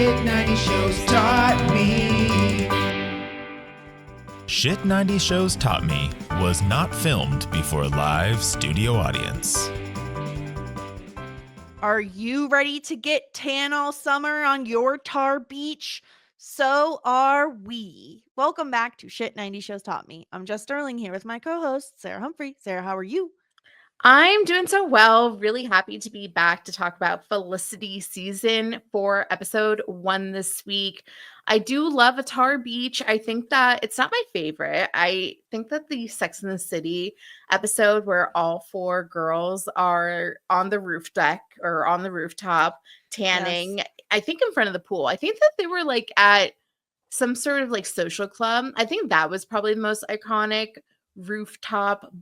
Shit 90 shows taught me. Shit 90 Shows Taught Me was not filmed before a live studio audience. Are you ready to get tan all summer on your tar beach? So are we. Welcome back to Shit 90 Shows Taught Me. I'm Jess Sterling here with my co-host, Sarah Humphrey. Sarah, how are you? I'm doing so well. Really happy to be back to talk about Felicity season 4, episode 1 this week. I do love a tar beach. I think that it's not my favorite. I think that the Sex and the City episode where all 4 girls are on the roof deck or on the rooftop tanning, Yes. I think in front of the pool. I think that they were like at some sort of like social club. I think that was probably the most iconic rooftop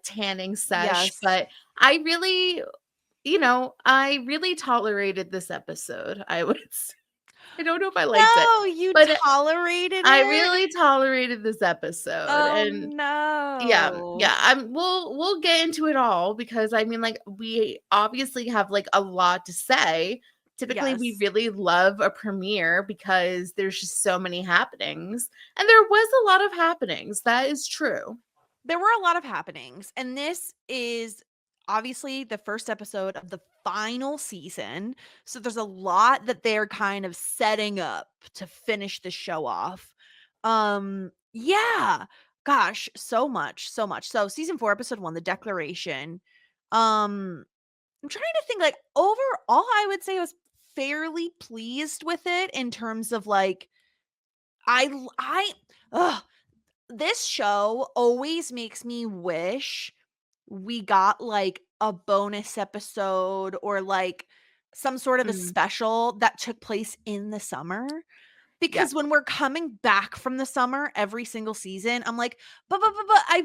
tanning sesh. Yes. But I really tolerated this episode. I don't know if I liked it. No, you but tolerated it? I really tolerated this episode. Oh, And no. yeah. We'll get into it all because I mean, like, we obviously have like a lot to say. Typically, we Yes. really love a premiere because there's just so many happenings, and there was a lot of happenings. That is true. There were a lot of happenings, and this is obviously the first episode of the final season. So there's a lot that they're kind of setting up to finish the show off. Yeah. Gosh, so much. So season 4, episode 1, the declaration. I'm trying to think, like, overall, I would say I was fairly pleased with it in terms of like ugh, this show always makes me wish we got like a bonus episode or like some sort of a special that took place in the summer. Because when we're coming back from the summer every single season, I'm like, but I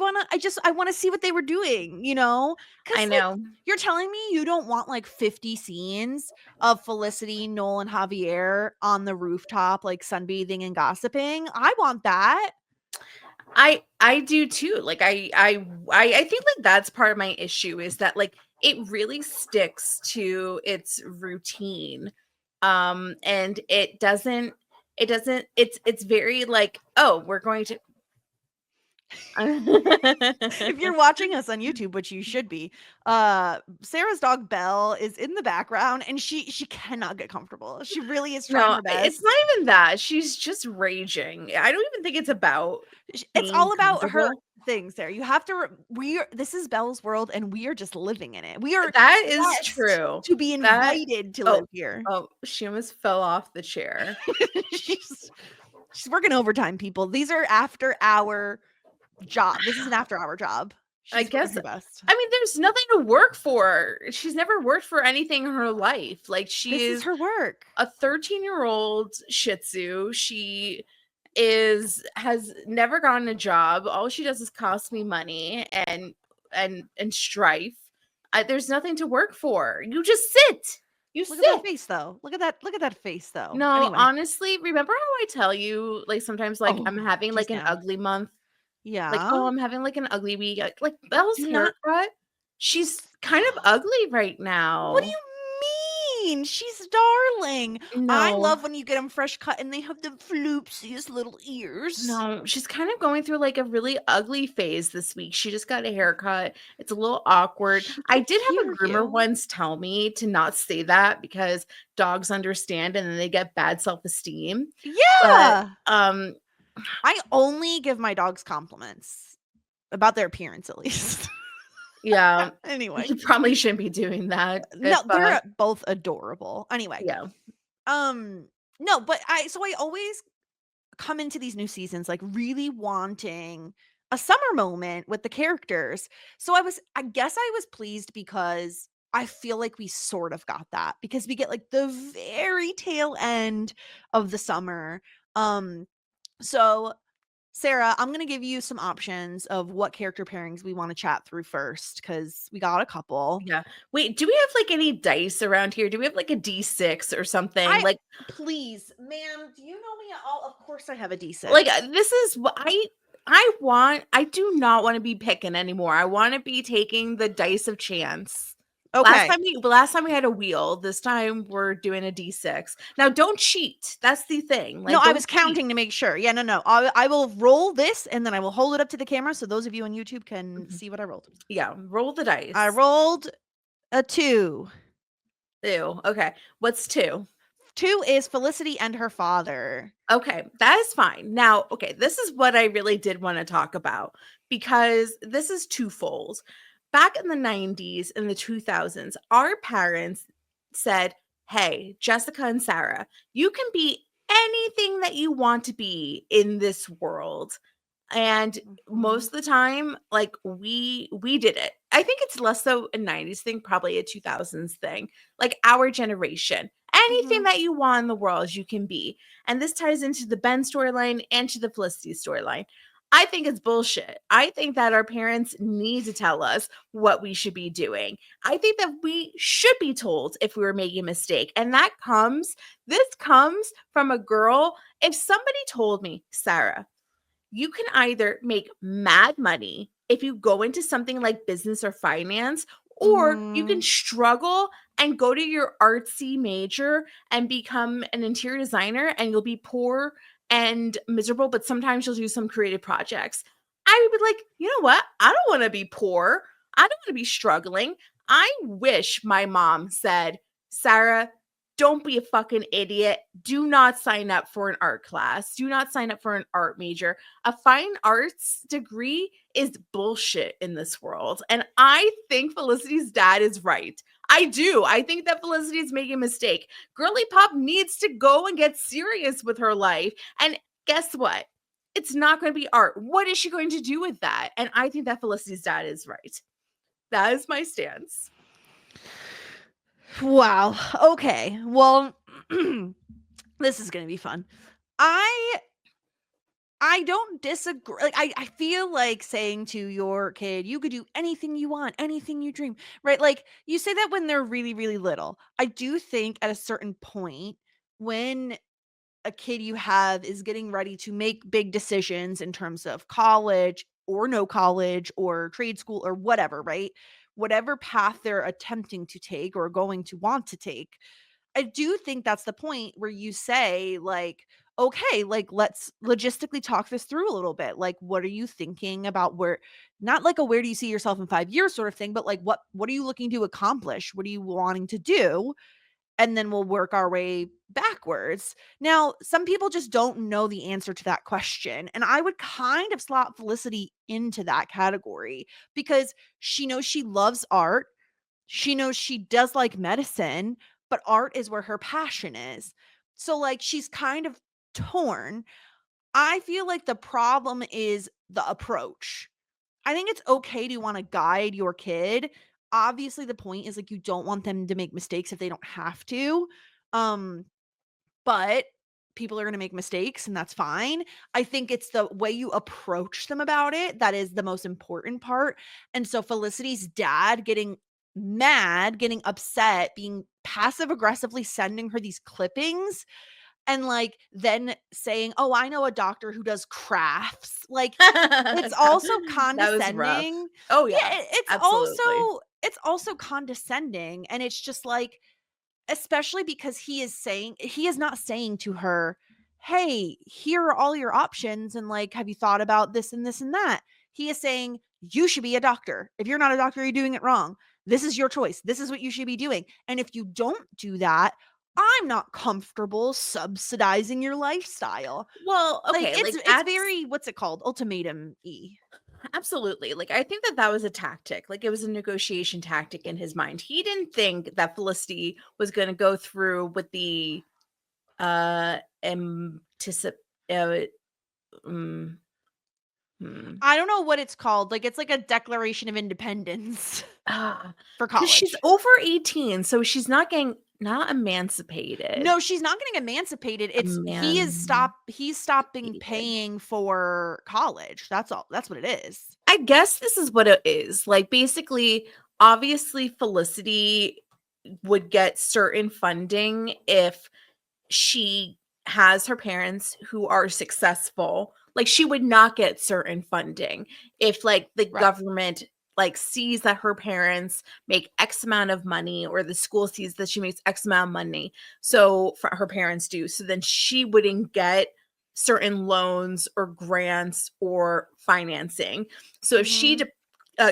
wanna see what they were doing, you know? I know. You're telling me you don't want like 50 scenes of Felicity, Noel, and Javier on the rooftop, like sunbathing and gossiping. I want that. I do too. Like I think like that's part of my issue is that like it really sticks to its routine. And it's very like, oh, we're going to If you're watching us on YouTube, which you should be, Sarah's dog Belle is in the background and she cannot get comfortable. She really is trying her best. It's not even that. She's just raging. I don't even think it's about It's all about her comfortable. things there. You have to this is Belle's world and we are just living in it. We are That is blessed true. to be invited to live here. Oh, she almost fell off the chair. she's working overtime, people. These are after hour job. This is an after hour job. I She's guess her best. I mean, there's nothing to work for. She's never worked for anything in her life. Like This is her work. A 13-year-old Shih Tzu. She has never gotten a job. All she does is cost me money and strife. There's nothing to work for. You just sit. Look at that face though. Look at that face though. No, Anyway. honestly, remember how I tell you like sometimes like I'm having like an ugly month? Yeah. Like, oh, I'm having like an ugly week. Like Belle's haircut. She's kind of ugly right now. What do you mean? She's darling. No. I love when you get them fresh cut and they have the floopsiest little ears. No, she's kind of going through like a really ugly phase this week. She just got a haircut. It's a little awkward. I did have a groomer once tell me to not say that because dogs understand and then they get bad self-esteem. Yeah. But, I only give my dogs compliments about their appearance, at least. Yeah. Anyway, you probably shouldn't be doing that. No, they're both adorable. Anyway. Yeah. No, but I always come into these new seasons like really wanting a summer moment with the characters. So I guess I was pleased because I feel like we sort of got that because we get like the very tail end of the summer. So Sarah, I'm going to give you some options of what character pairings we want to chat through first because we got a couple. Yeah. Wait, do we have like any dice around here? Do we have like a D6 or something? Please, ma'am, do you know me at all? Of course I have a D6. Like this is what I do not want to be picking anymore. I want to be taking the dice of chance. Okay. Last time we had a wheel. This time we're doing a D6. Now don't cheat. That's the thing. No, Like, I don't was cheat. counting to make sure. Yeah, no. I will roll this and then I will hold it up to the camera so those of you on YouTube can see what I rolled. Yeah, roll the dice. I rolled a 2. Ew. Okay. What's 2? 2 is Felicity and her father. Okay, that is fine. Now, okay, this is what I really did want to talk about because this is twofold. Back in the 90s and the 2000s, our parents said, "Hey, Jessica and Sarah, you can be anything that you want to be in this world." And most of the time, like we did it. I think it's less so a 90s thing, probably a 2000s thing. Like our generation. Anything Mhm. that you want in the world, you can be. And this ties into the Ben storyline and to the Felicity storyline. I think it's bullshit. I think that our parents need to tell us what we should be doing. I think that we should be told if we were making a mistake. And this comes from a girl. If somebody told me, Sarah, you can either make mad money if you go into something like business or finance, or you can Mhm. struggle and go to your artsy major and become an interior designer and you'll be poor and miserable, but sometimes you'll do some creative projects. I would be like, you know what? I don't want to be poor. I don't want to be struggling. I wish my mom said, Sarah, don't be a fucking idiot. Do not sign up for an art class. Do not sign up for an art major. A fine arts degree is bullshit in this world. And I think Felicity's dad is right. I do. I think that Felicity is making a mistake. Girly Pop needs to go and get serious with her life. And guess what? It's not going to be art. What is she going to do with that? And I think that Felicity's dad is right. That is my stance. Wow. Okay. Well, this is going to be fun. I don't disagree. Like, I feel like saying to your kid, you could do anything you want, anything you dream, right? Like, you say that when they're really, really little. I do think at a certain point, when a kid you have is getting ready to make big decisions in terms of college or no college or trade school or whatever, right? Whatever path they're attempting to take or going to want to take, I do think that's the point where you say, like, okay, like, let's logistically talk this through a little bit. Like, what are you thinking about where, not like a where do you see yourself in 5 years sort of thing, but like, what are you looking to accomplish? What are you wanting to do? And then we'll work our way backwards. Now, some people just don't know the answer to that question. And I would kind of slot Felicity into that category because she knows she loves art. She knows she does like medicine, but art is where her passion is. So, like, she's kind of torn. I feel like the problem is the approach. I think it's okay to wanna guide your kid. Obviously, the point is, like, you don't want them to make mistakes if they don't have to. Um, but people are gonna make mistakes, and that's fine. I think it's the way you approach them about it that is the most important part. And so Felicity's dad getting mad, getting upset, being passive aggressively sending her these clippings and, like, then saying, "Oh, I know a doctor who does crafts." Like, it's also That was rough. condescending. Oh, Yeah, yeah, it's absolutely. also condescending, and it's just like, especially because he is not saying to her, "Hey, here are all your options, and, like, have you thought about this and this and that?" He is saying, "You should be a doctor. If you're not a doctor, you're doing it wrong. This is your choice. This is what you should be doing, and if you don't do that, I'm not comfortable subsidizing your lifestyle." Well, Like, okay, like, it's that's very, what's it called? Ultimatum-y. absolutely. Like, I think that that was a tactic. Like, it was a negotiation tactic in his mind. He didn't think that Felicity was gonna go through with the, anticip uh, mm, hmm. I don't know what it's called. Like, it's like a Declaration of Independence Ah, for 'cause she's college. over 18, so she's not emancipated. No, she's not getting emancipated. It's Eman he's stopping Hated. paying for college. That's all. That's what it is. I guess this is what it is. Like, basically, obviously, Felicity would get certain funding if she has her parents who are successful. Like, she would not get certain funding if, like, the Right. government like sees that her parents make X amount of money, or the school sees that she makes X amount of money. So for her parents do. So then she wouldn't get certain loans or grants or financing. So if she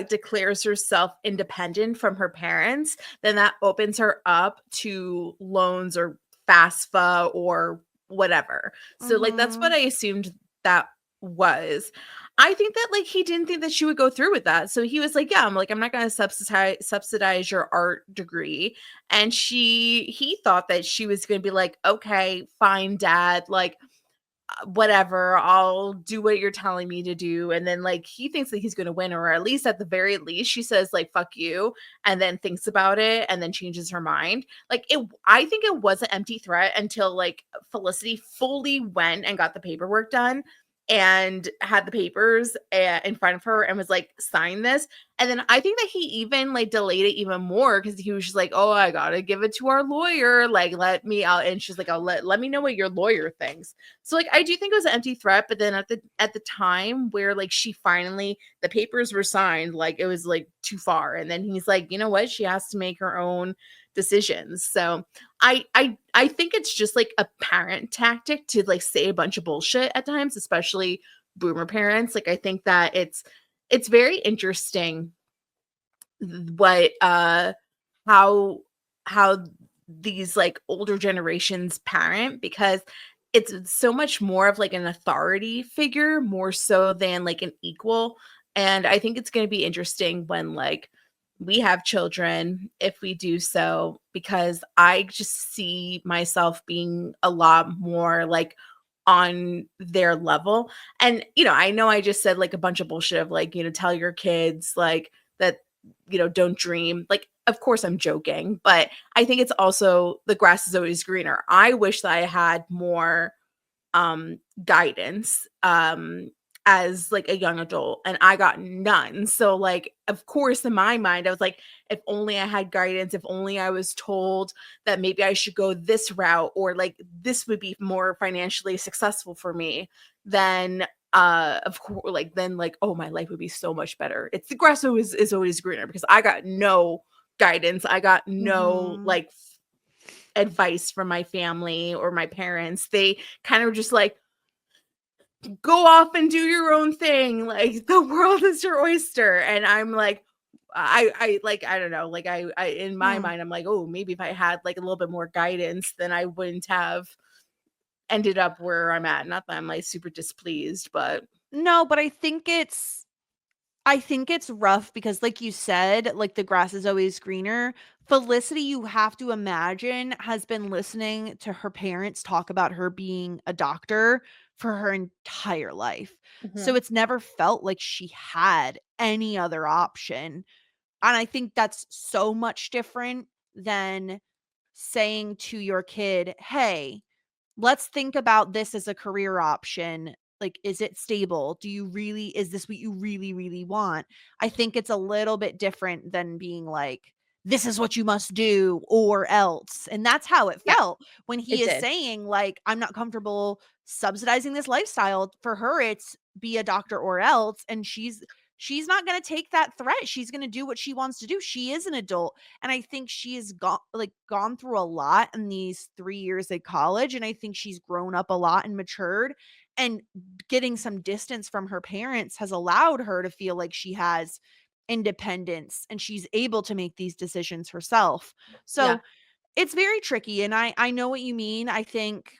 declares herself independent from her parents, then that opens her up to loans or FAFSA or whatever. So like that's what I assumed that was. I think that like he didn't think that she would go through with that. So he was like, yeah, I'm not going to subsidize your art degree. And he thought that she was going to be like, okay, fine, dad, like whatever, I'll do what you're telling me to do. And then like he thinks that he's going to win, or at least at the very least she says like fuck you, and then thinks about it and then changes her mind. Like I think it was an empty threat until like Felicity fully went and got the paperwork done and had the papers in front of her and was like, sign this. And then I think that he even like delayed it even more, because he was just like, oh, I gotta give it to our lawyer, like let me out. And she's like, let me know what your lawyer thinks. So like I do think it was an empty threat, but then at the time where like she finally, the papers were signed, like it was like too far. And then he's like, you know what, she has to make her own decisions. So I think it's just like a parent tactic to like say a bunch of bullshit at times, especially boomer parents. Like I think that it's very interesting what how these like older generations parent, because it's so much more of like an authority figure more so than like an equal. And I think it's going to be interesting when like we have children, if we do so, because I just see myself being a lot more like on their level. And I know I just said like a bunch of bullshit of like, tell your kids like that, don't dream. Like, of course I'm joking, but I think it's also the grass is always greener. I wish that I had more guidance as like a young adult, and I got none. So like of course in my mind I was like, if only I had guidance, if only I was told that maybe I should go this route, or like this would be more financially successful for me, then of course like then like, oh, my life would be so much better. It's the grass is always greener, because I got no guidance, I got no like advice from my family or my parents. They kind of just like, go off and do your own thing, like the world is your oyster. And I'm like, I like, I don't know, like I in my mind I'm like, oh, maybe if I had like a little bit more guidance, then I wouldn't have ended up where I'm at. Not that I'm like super displeased, but No, but I think it's rough because like you said, like the grass is always greener. Felicity, you have to imagine, has been listening to her parents talk about her being a doctor for her entire life. So it's never felt like she had any other option. And I think that's so much different than saying to your kid, "Hey, let's think about this as a career option. Like, is it stable? Is this what you really, really want?" I think it's a little bit different than being like, this is what you must do or else. And that's how it yeah, felt when he it is did. saying, like, I'm not comfortable subsidizing this lifestyle. For her, it's be a doctor or else. And she's not going to take that threat. She's going to do what she wants to do. She is an adult. And I think she has gone through a lot in these 3 years at college, and I think she's grown up a lot and matured, and getting some distance from her parents has allowed her to feel like she has independence and she's able to make these decisions herself. Yeah. So, it's very tricky, and I know what you mean. I think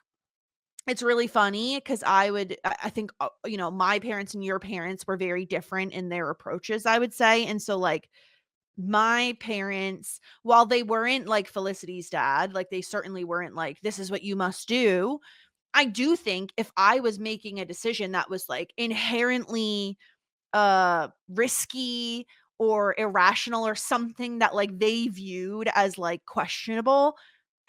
it's really funny because I think, my parents and your parents were very different in their approaches, I would say. And so, like, my parents, while they weren't like Felicity's dad, like they certainly weren't like, this is what you must do. I do think if I was making a decision that was like inherently risky or irrational or something that like they viewed as like questionable,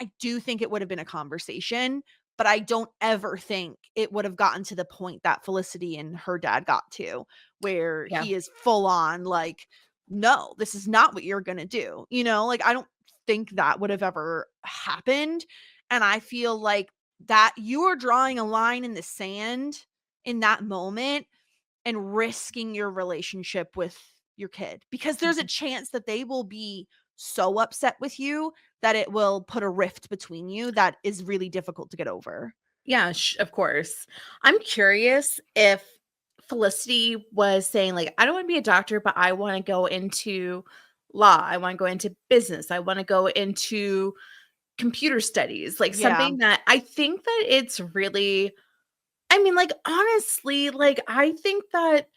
I do think it would have been a conversation, but I don't ever think it would have gotten to the point that Felicity and her dad got to, where Yeah. he is full on like, no, this is not what you're going to do. Like I don't think that would have ever happened. And I feel like that you are drawing a line in the sand in that moment and risking your relationship with your kid, because there's a chance that they will be so upset with you that it will put a rift between you that is really difficult to get over. Yeah, of course. I'm curious if Felicity was saying, like, I don't want to be a doctor, but I want to go into law. I want to go into business. I want to go into computer studies, like Yeah. something that I think that it's really, I mean, like, honestly, like, I think that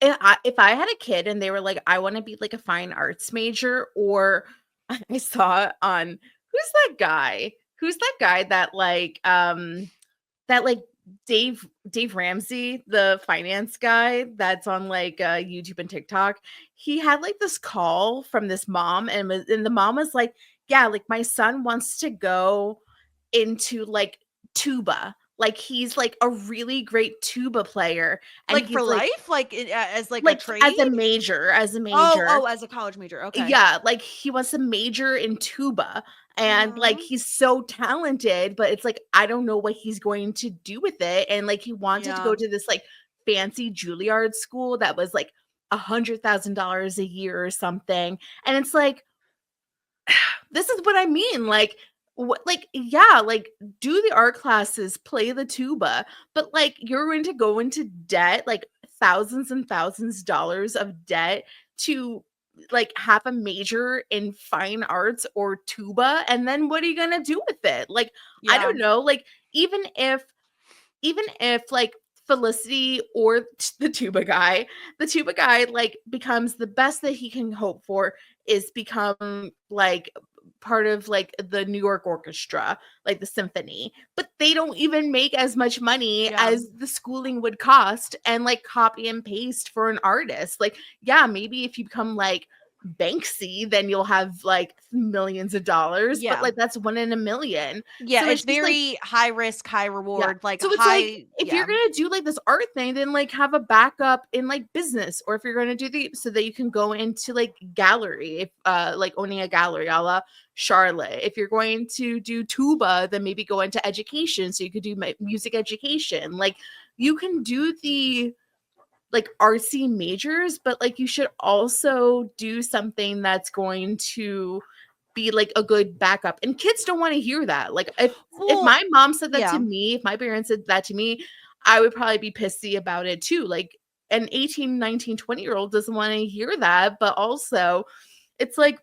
if I had a kid and they were like, I want to be like a fine arts major, or I saw it on Who's that guy that like Dave Ramsey, the finance guy that's on like YouTube and TikTok. He had like this call from this mom, and the mom was like, yeah, like my son wants to go into like tuba. Like he's like a really great tuba player, and Like, for he's life? Like, as, like, a like trade? as a major, Oh, as a college major, okay. yeah, like he wants to major in tuba, and like Mhm. he's so talented, but it's like I don't know what he's going to do with it. And like he wanted to Yeah. go to this like fancy Juilliard school that was like $100,000 a year or something. And it's like, this is what I mean. Like, what, like, yeah, like do the art classes, play the tuba, but like you're going to go into debt, like thousands and thousands of dollars of debt to like have a major in fine arts or tuba. And then what are you going to do with it? Like, I Yeah. don't know. Like, even if like Felicity or the tuba guy like becomes the best that he can hope for is become like part of like the New York Orchestra, like the symphony, but they don't even make as much money Yeah. as the schooling would cost, and like copy and paste for an artist. Like, yeah, maybe if you become like Banksy, then you'll have like millions of dollars, but Yeah. like that's one in a million. Yeah, So it's it's just like, very high risk, high yeah. reward, like, So it's like, high if you're yeah. gonna do like this art thing, then like have a backup in like business, or if you're gonna do the so that you can go into like gallery, if like owning a gallery, a la Charlotte. If you're going to do tuba, then maybe go into education, so you could do music education. Like you can do the like artsy majors, but like you should also do something that's going to be like a good backup. And kids don't want to hear that. Like if Well, my mom said that to yeah. me, if my parents said that to me, I would probably be pissy about it too. Like an 18, 19, 20-year-old doesn't want to hear that, but also it's like,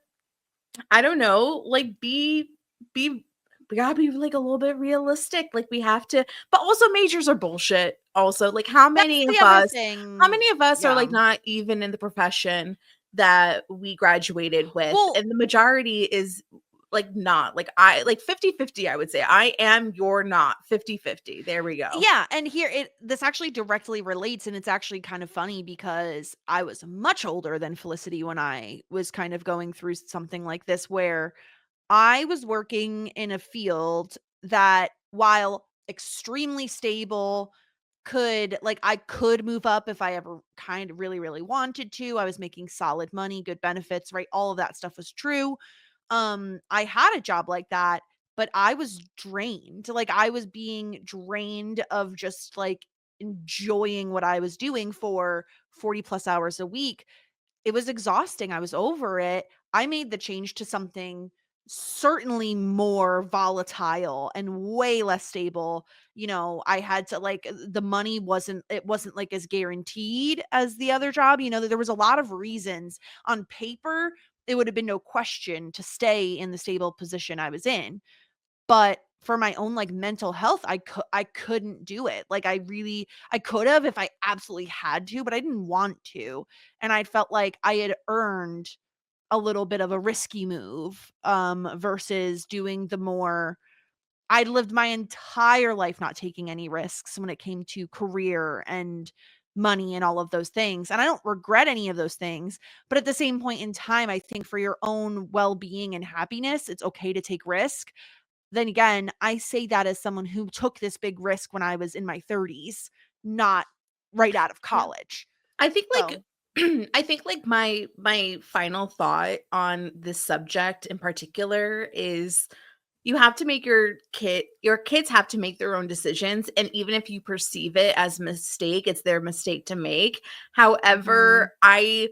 I don't know, like be we gotta be like a little bit realistic. Like we have to, but also majors are bullshit. Also, like That's the other how thing. many of us are Yeah. like not even in the profession that we graduated with? Well, And the majority is like not like I like 50-50. I would say I am, you're not 50-50. There we go. yeah, and here this actually directly relates, and it's actually kind of funny because I was much older than Felicity when I was kind of going through something like this, where I was working in a field that, while extremely stable, I could move up if I ever kind of really, really wanted to. I was making solid money, good benefits, right? All of that stuff was true. I had a job like that, but I was drained. Like, I was being drained of just like enjoying what I was doing for 40 plus hours a week. It was exhausting. I was over it. I made the change to something certainly more volatile and way less stable. I had to, like, the money wasn't like as guaranteed as the other job. There was a lot of reasons. On paper, it would have been no question to stay in the stable position I was in. But for my own, like, mental health, I couldn't do it. Like, I could have if I absolutely had to, but I didn't want to. And I felt like I had earned a little bit of a risky move, versus doing the more. I'd lived my entire life not taking any risks when it came to career and money and all of those things. And I don't regret any of those things. But at the same point in time, I think for your own well-being and happiness, it's okay to take risk. Then again, I say that as someone who took this big risk when I was in my 30s, not right out of Yeah. college. I think like So, I think like my final thought on this subject in particular is you have to make your kids have to make their own decisions, and even if you perceive it as a mistake, it's their mistake to make. However, I,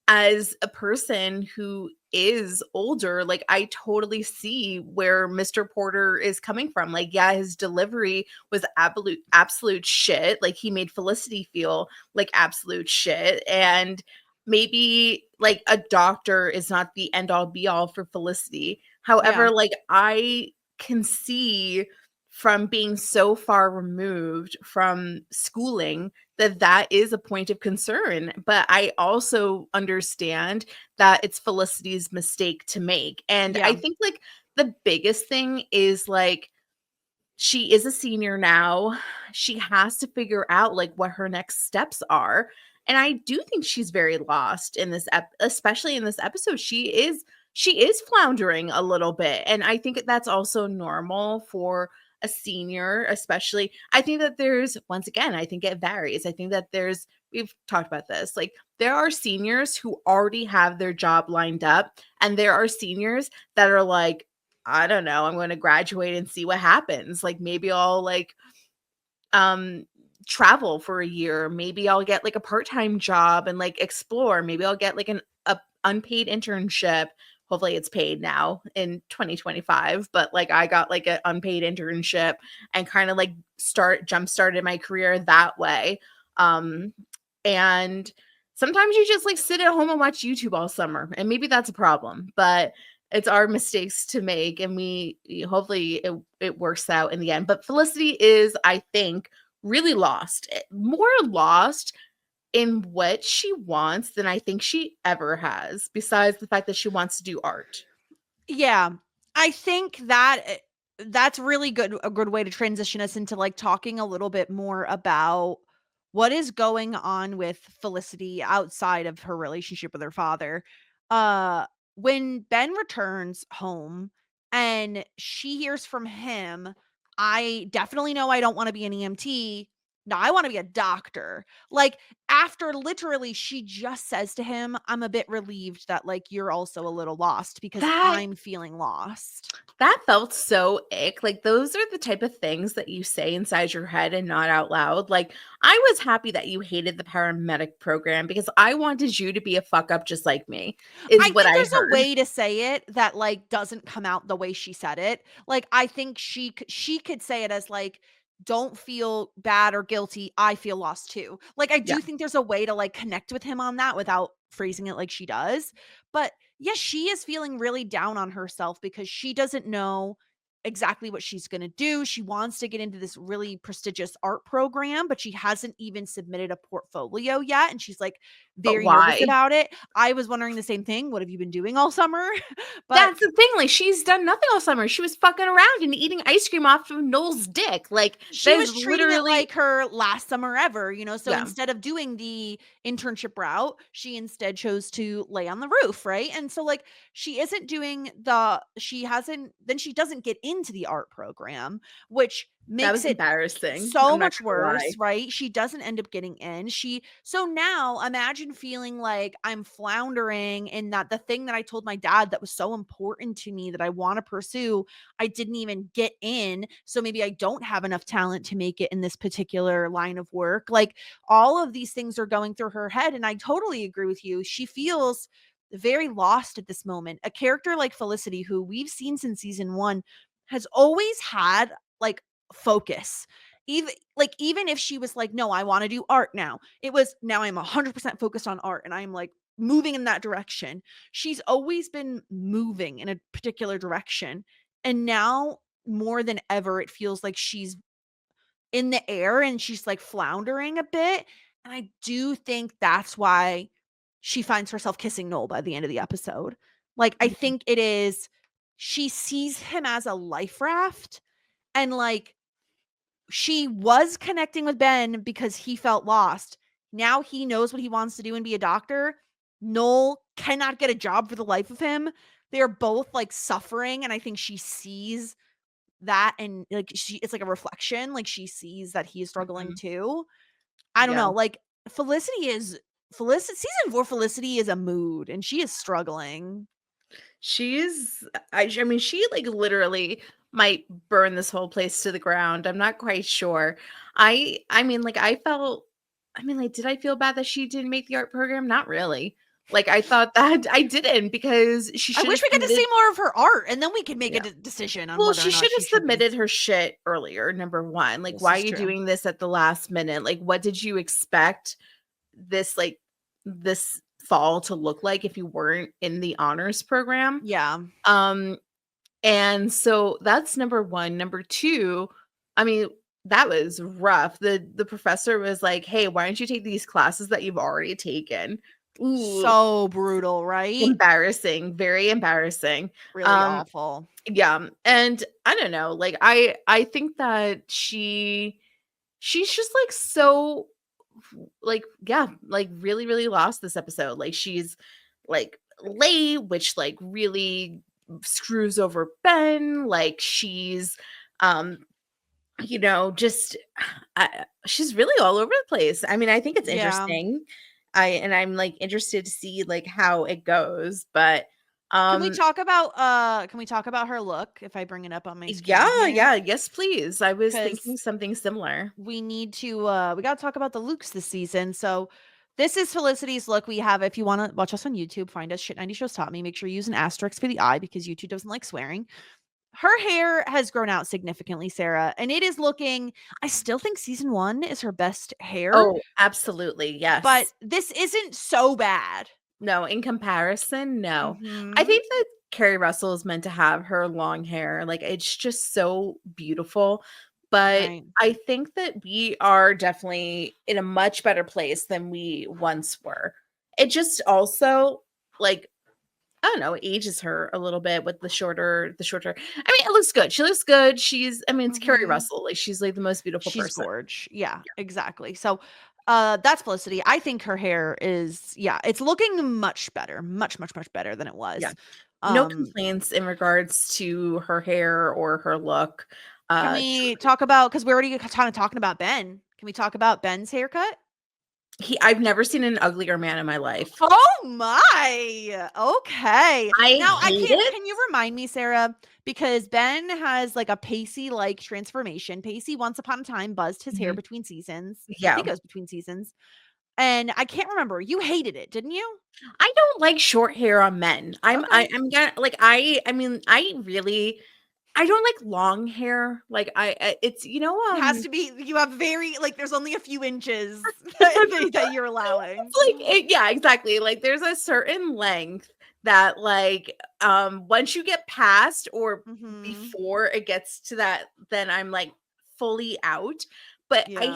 as a person who is older, like, I totally see where Mr. Porter is coming from. Like, yeah, his delivery was absolute shit. Like, he made Felicity feel like absolute shit, and maybe like a doctor is not the end all be all for Felicity. Yeah. However, like, I can see from being so far removed from schooling that that is a point of concern. But I also understand that it's Felicity's mistake to make. And I Yeah. think like the biggest thing is like, she is a senior now. She has to figure out like what her next steps are. And I do think she's very lost in this especially in this episode. She is floundering a little bit. And I think that's also normal for a senior, especially. I think that there's, once again, I think it varies. I think that we've talked about this. Like, there are seniors who already have their job lined up, and there are seniors that are like, I don't know, I'm going to graduate and see what happens. Like, maybe I'll like um travel for a year. Maybe I'll get like a part-time job and like explore. Maybe I'll get like a unpaid internship. Hopefully it's paid now in 2025, but like I got like an unpaid internship and kind of like jump started my career that way. Um and sometimes you just like sit at home and watch YouTube all summer, and maybe that's a problem, but it's our mistakes to make, and hopefully it works out in the end. But Felicity is, I think, really lost, more lost in what she wants than I think she ever has, besides the fact that she wants to do art. Yeah. I think that that's really a good way to transition us into like talking a little bit more about what is going on with Felicity outside of her relationship with her father. Uh when Ben returns home and she hears from him, I definitely know I don't want to be an EMT. No, I want to be a doctor. Like, after literally she just says to him, I'm a bit relieved that like you're also a little lost because That I'm feeling lost. That felt so ick. Like, those are the type of things that you say inside your head and not out loud. Like, I was happy that you hated the paramedic program because I wanted you to be a fuck up just like me, is I what think I there's a heard. way to say it that like doesn't come out the way she said it. Like, I think she could say it as like, don't feel bad or guilty. I feel lost too. Like, I Yeah. do think there's a way to like connect with him on that without phrasing it like she does. But yes, she is feeling really down on herself because she doesn't know exactly what she's going to do. She wants to get into this really prestigious art program, but she hasn't even submitted a portfolio yet. And she's like But very nervous why? about it. I was wondering the same thing. What have you been doing all summer? But That's the thing. Like, she's done nothing all summer. She was fucking around and eating ice cream off of Noel's dick. Like, she that is was treating it literally, like her last summer ever, so yeah. instead of doing the internship route, she instead chose to lay on the roof, right? And so like she isn't doing she hasn't then she doesn't get into the art program, which That makes was it embarrassing. so I'm not much gonna lie. worse, right? She doesn't end up getting in. So now imagine feeling like I'm floundering in that the thing that I told my dad that was so important to me that I want to pursue, I didn't even get in. So maybe I don't have enough talent to make it in this particular line of work. Like, all of these things are going through her head. And I totally agree with you. She feels very lost at this moment. A character like Felicity, who we've seen since season one, has always had like focus. Even if she was like, no, I want to do art now, it was now I'm 100% focused on art and I'm like moving in that direction. She's always been moving in a particular direction, and now more than ever it feels like she's in the air and she's like floundering a bit. And I do think that's why she finds herself kissing Noel by the end of the episode. Like, I Mhm. think it is, she sees him as a life raft, and like she was connecting with Ben because he felt lost. Now he knows what he wants to do and be a doctor. Noel cannot get a job for the life of him. They're both like suffering, and I think she sees that, and like it's like a reflection. Like, she sees that he is struggling Mhm. too. I don't Yeah. know. Like, Felicity season 4 Felicity is a mood, and she is struggling. She's I mean, she, like, literally might burn this whole place to the ground. I'm not quite sure. I mean, like, did I feel bad that she didn't make the art program? Not really. Like, I thought that I didn't because she I should have wish we get to submitted. see more of her art, and then we can make a Yeah. decision on Well, whether or she not should have she should be. submitted her shit earlier, number 1. Like, This why are is you true. doing this at the last minute? Like, what did you expect this, like, this fall to look like if you weren't in the honors program? Yeah. Um, and so that's number 1. Number 2, I mean, that was rough. The professor was like, "Hey, why don't you take these classes that you've already taken?" Ooh, So brutal, right? embarrassing, very embarrassing. Really Um, awful. yeah, and I don't know, like, I think that she's just, like, so, like, yeah, like, really, really lost this episode. Like, she's, like, late, which, like, really screws over Ben. Like, she's, um, just she's really all over the place. I mean, I think it's Yeah. interesting. I'm, like, interested to see, like, how it goes, but, Can we talk about her look if I bring it up on my screen yeah, here? yeah, yes, please. I was thinking Because something similar. we need to we gotta talk about the looks this season. So this is Felicity's look. We have, if you want to watch us on YouTube, find us Shit 90 Shows Taught Me. Make sure you use an asterisk for the I because YouTube doesn't like swearing. Her hair has grown out significantly, Sarah, and it is looking, I still think season 1 is her best hair, Oh, absolutely, but yes. this isn't so bad. No, in comparison, no. I Mhm. think that Carrie Russell is meant to have her long hair, like, it's just so beautiful, but Right. I think that we are definitely in a much better place than we once were. It just also, like, I don't know, ages her a little bit with the shorter. I mean, it looks good. She looks good. It's Carrie Mhm. Russell, like, she's, like, the most beautiful She's person. gorge. Yeah, exactly. So, that's Felicity. I think her hair is, yeah, it's looking much better. Much, much, much better than it Yeah. was. No Um, complaints in regards to her hair or her look. can we talk about, because we're already kind of talking about Ben. Can we talk about Ben's haircut? I've never seen an uglier man in my life. Oh my. Okay. I Now I hate can't, it. can you remind me, Sarah? Because Ben has like a Pacey like transformation. Pacey once upon a time buzzed his hair Mhm. between seasons. I Yeah. think it was between seasons. And I can't remember. You hated it, didn't you? I don't like short hair on men. Okay. I'm gonna like I mean, I don't like long hair. Like it's It has to be, you have very, like, there's only a few inches that you're allowing. It's like yeah, exactly. Like there's a certain length that like once you get past or Mhm. before it gets to that, then I'm like fully out. But Yeah. I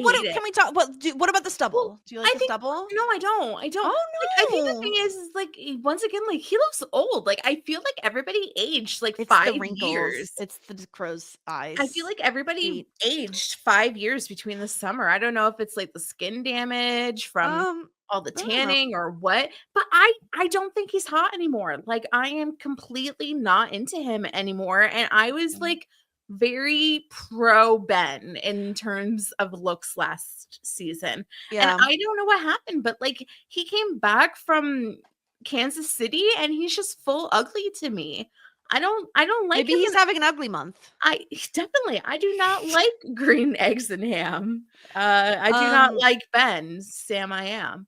But hate it. can we talk, what about the Well, stubble? Do you like I the think stubble? no, I don't. I don't. Oh, Like, I think the thing no. is like once again, like he looks old. Like I feel like everybody aged like It's the 5 wrinkles. years. It's the crow's I feel eyes. like everybody Feet. aged 5 years between the summer. I don't know if it's like the skin damage from all the I don't know. tanning or what, but I don't think he's hot anymore. Like I am completely not into him anymore, and I was Mm. like very pro Ben in terms of looks last season. And Yeah. I don't know what happened, but like he came back from Kansas City and he's just full ugly to me. I don't like Maybe him. he's having an ugly month. I definitely, I do not like green eggs and ham. I do not Um, like Ben, Sam I am.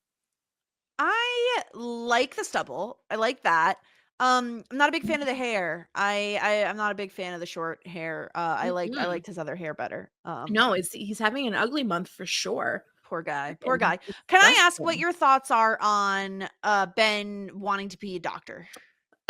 I like the stubble. I like that. I'm not a big fan of the hair. I'm not a big fan of the short hair. I Mm-mm. liked his other hair better. No, he's having an ugly month for sure, Poor guy. Poor and guy. Can I ask what disgusting. your thoughts are on Ben wanting to be a doctor?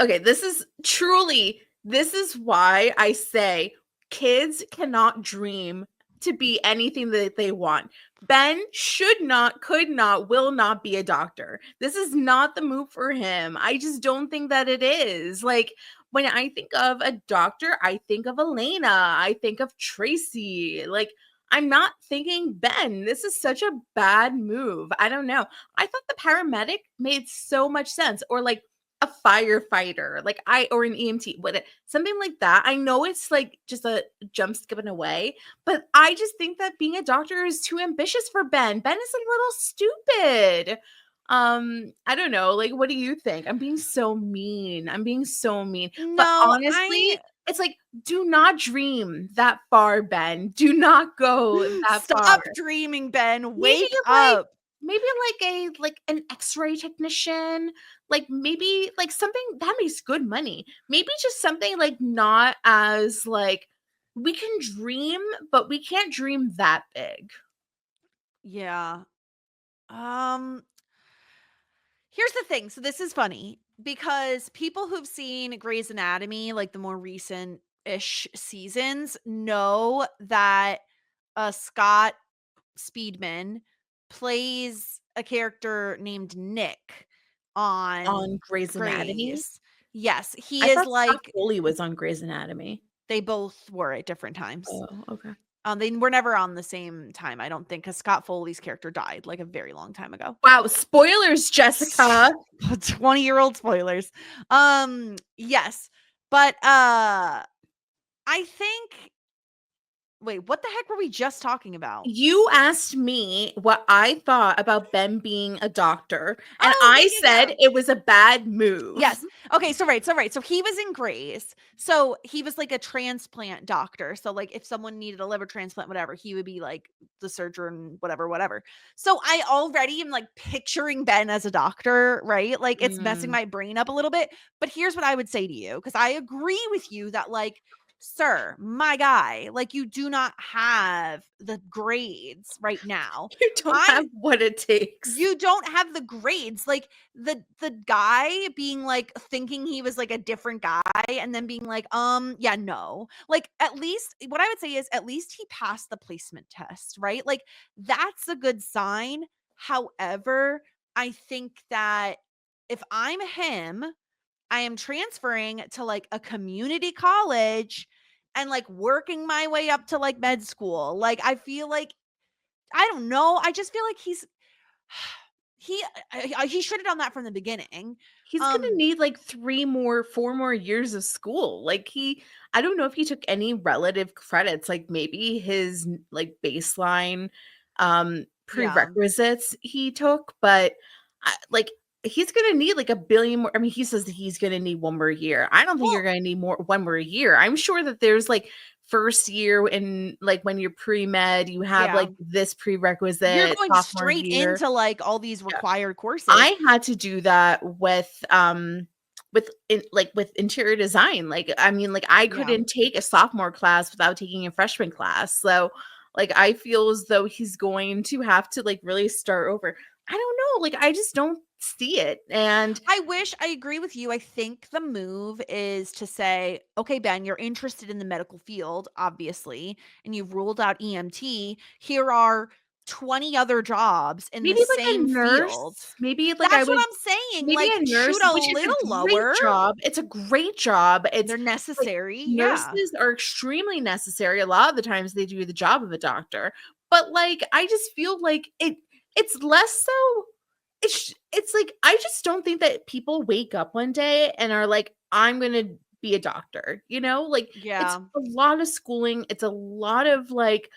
Okay, this is why I say kids cannot dream to be anything that they want. Ben should not, could not, will not be a doctor. This is not the move for him. I just don't think that it is. Like when I think of a doctor, I think of Elena, I think of Tracy. Like I'm not thinking Ben. This is such a bad move. I don't know. I thought the paramedic made so much sense, or like a firefighter, like or an EMT, something like that. I know it's like just a jump skipping away, but I just think that being a doctor is too ambitious for Ben. Ben is a little stupid. I don't know. Like, what do you think? I'm being so mean. I'm being so mean. But No, honestly, it's like, do not dream that far, Ben. Do not go that far. Stop dreaming, Ben. Wake Maybe like up. maybe like an X-ray technician, like maybe like something that makes good money. Maybe just something like not as like we can dream, but we can't dream that big. Yeah. Um, Here's the thing. So this is funny because people who've seen Grey's Anatomy, like the more recent-ish seasons, know that Scott Speedman plays a character named Nick on On Grey's Anatomy? Grey's. Yes, he I is thought Scott like Foley was on Grey's Anatomy. they both were at different times. Oh, okay. They were never on the same time, I don't think, because Scott Foley's character died like a very long time ago. Wow, spoilers, Jessica. 20-year-old spoilers. Yes. But I think wait, what the heck were we just talking about? You asked me what I thought about Ben being a doctor, and Oh, I yeah, yeah, said it was a bad move. yes. Okay, so right. So he was in Grey's. So he was like a transplant doctor. So like if someone needed a liver transplant, whatever, he would be like the surgeon, whatever. So I already am like picturing Ben as a doctor, right? Like it's messing Mm. my brain up a little bit. But here's what I would say to you, because I agree with you that like, sir, my guy, like you do not have the grades right now. You don't have what it takes. You don't have the grades. Like the guy being like thinking he was like a different guy and then being like, yeah, no. Like at least what I would say is at least he passed the placement test, right? Like that's a good sign. However, I think that if I'm him, I am transferring to like a community college and like working my way up to like med school. Like I feel like I don't know. I just feel like he he should have done that from the beginning. He's gonna Um, need like 4 more years of school. Like I don't know if he took any relative credits, like maybe his like baseline yeah. prerequisites he took, but like he's gonna need like a billion more. I mean, he says that he's gonna need 1 more year. I don't think you're Well, gonna need 1 more year. I'm sure that there's like first year in like when you're pre-med, you have yeah. like this You're prerequisite going sophomore straight year. into like all these required courses. I had to do that with interior design. Like I mean, like I Yeah. couldn't take a sophomore class without taking a freshman class. So like I feel as though he's going to have to like really start over. I don't know, like I just don't see it. And I agree with you. I think the move is to say, okay, Ben, you're interested in the medical field, obviously, and you've ruled out EMT. Here are 20 other jobs in the maybe like a same field. nurse, maybe like I That's what would I'm saying. maybe Like, a nurse, shoot a which is little a great lower. job. It's a great job. It's They're like necessary. Yeah. nurses are extremely necessary. A lot of the times they do the job of a doctor. But like I just feel like it's less so it's like I just don't think that people wake up one day and are like, I'm gonna be a doctor, you know? Like it's Yeah. a lot of schooling, it's a lot of like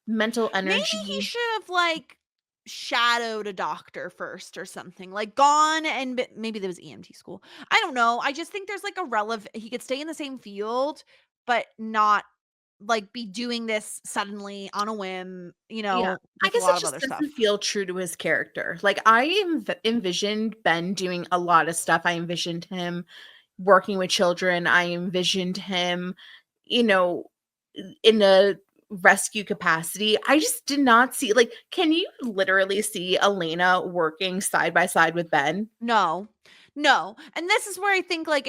mental Maybe he energy. should have like shadowed a doctor first or something. Like gone and maybe there was EMT school. I don't know. I just think there's like a relevant he could stay in the same field but not like be doing this suddenly on a whim, Yeah. I with a guess it lot of just other stuff. doesn't feel true to his character. Like I envisioned Ben doing a lot of stuff. I envisioned him working with children. I envisioned him, you know, in a rescue capacity. I just did not see like can you literally see Elena working side by side with Ben? No. No. And this is where I think like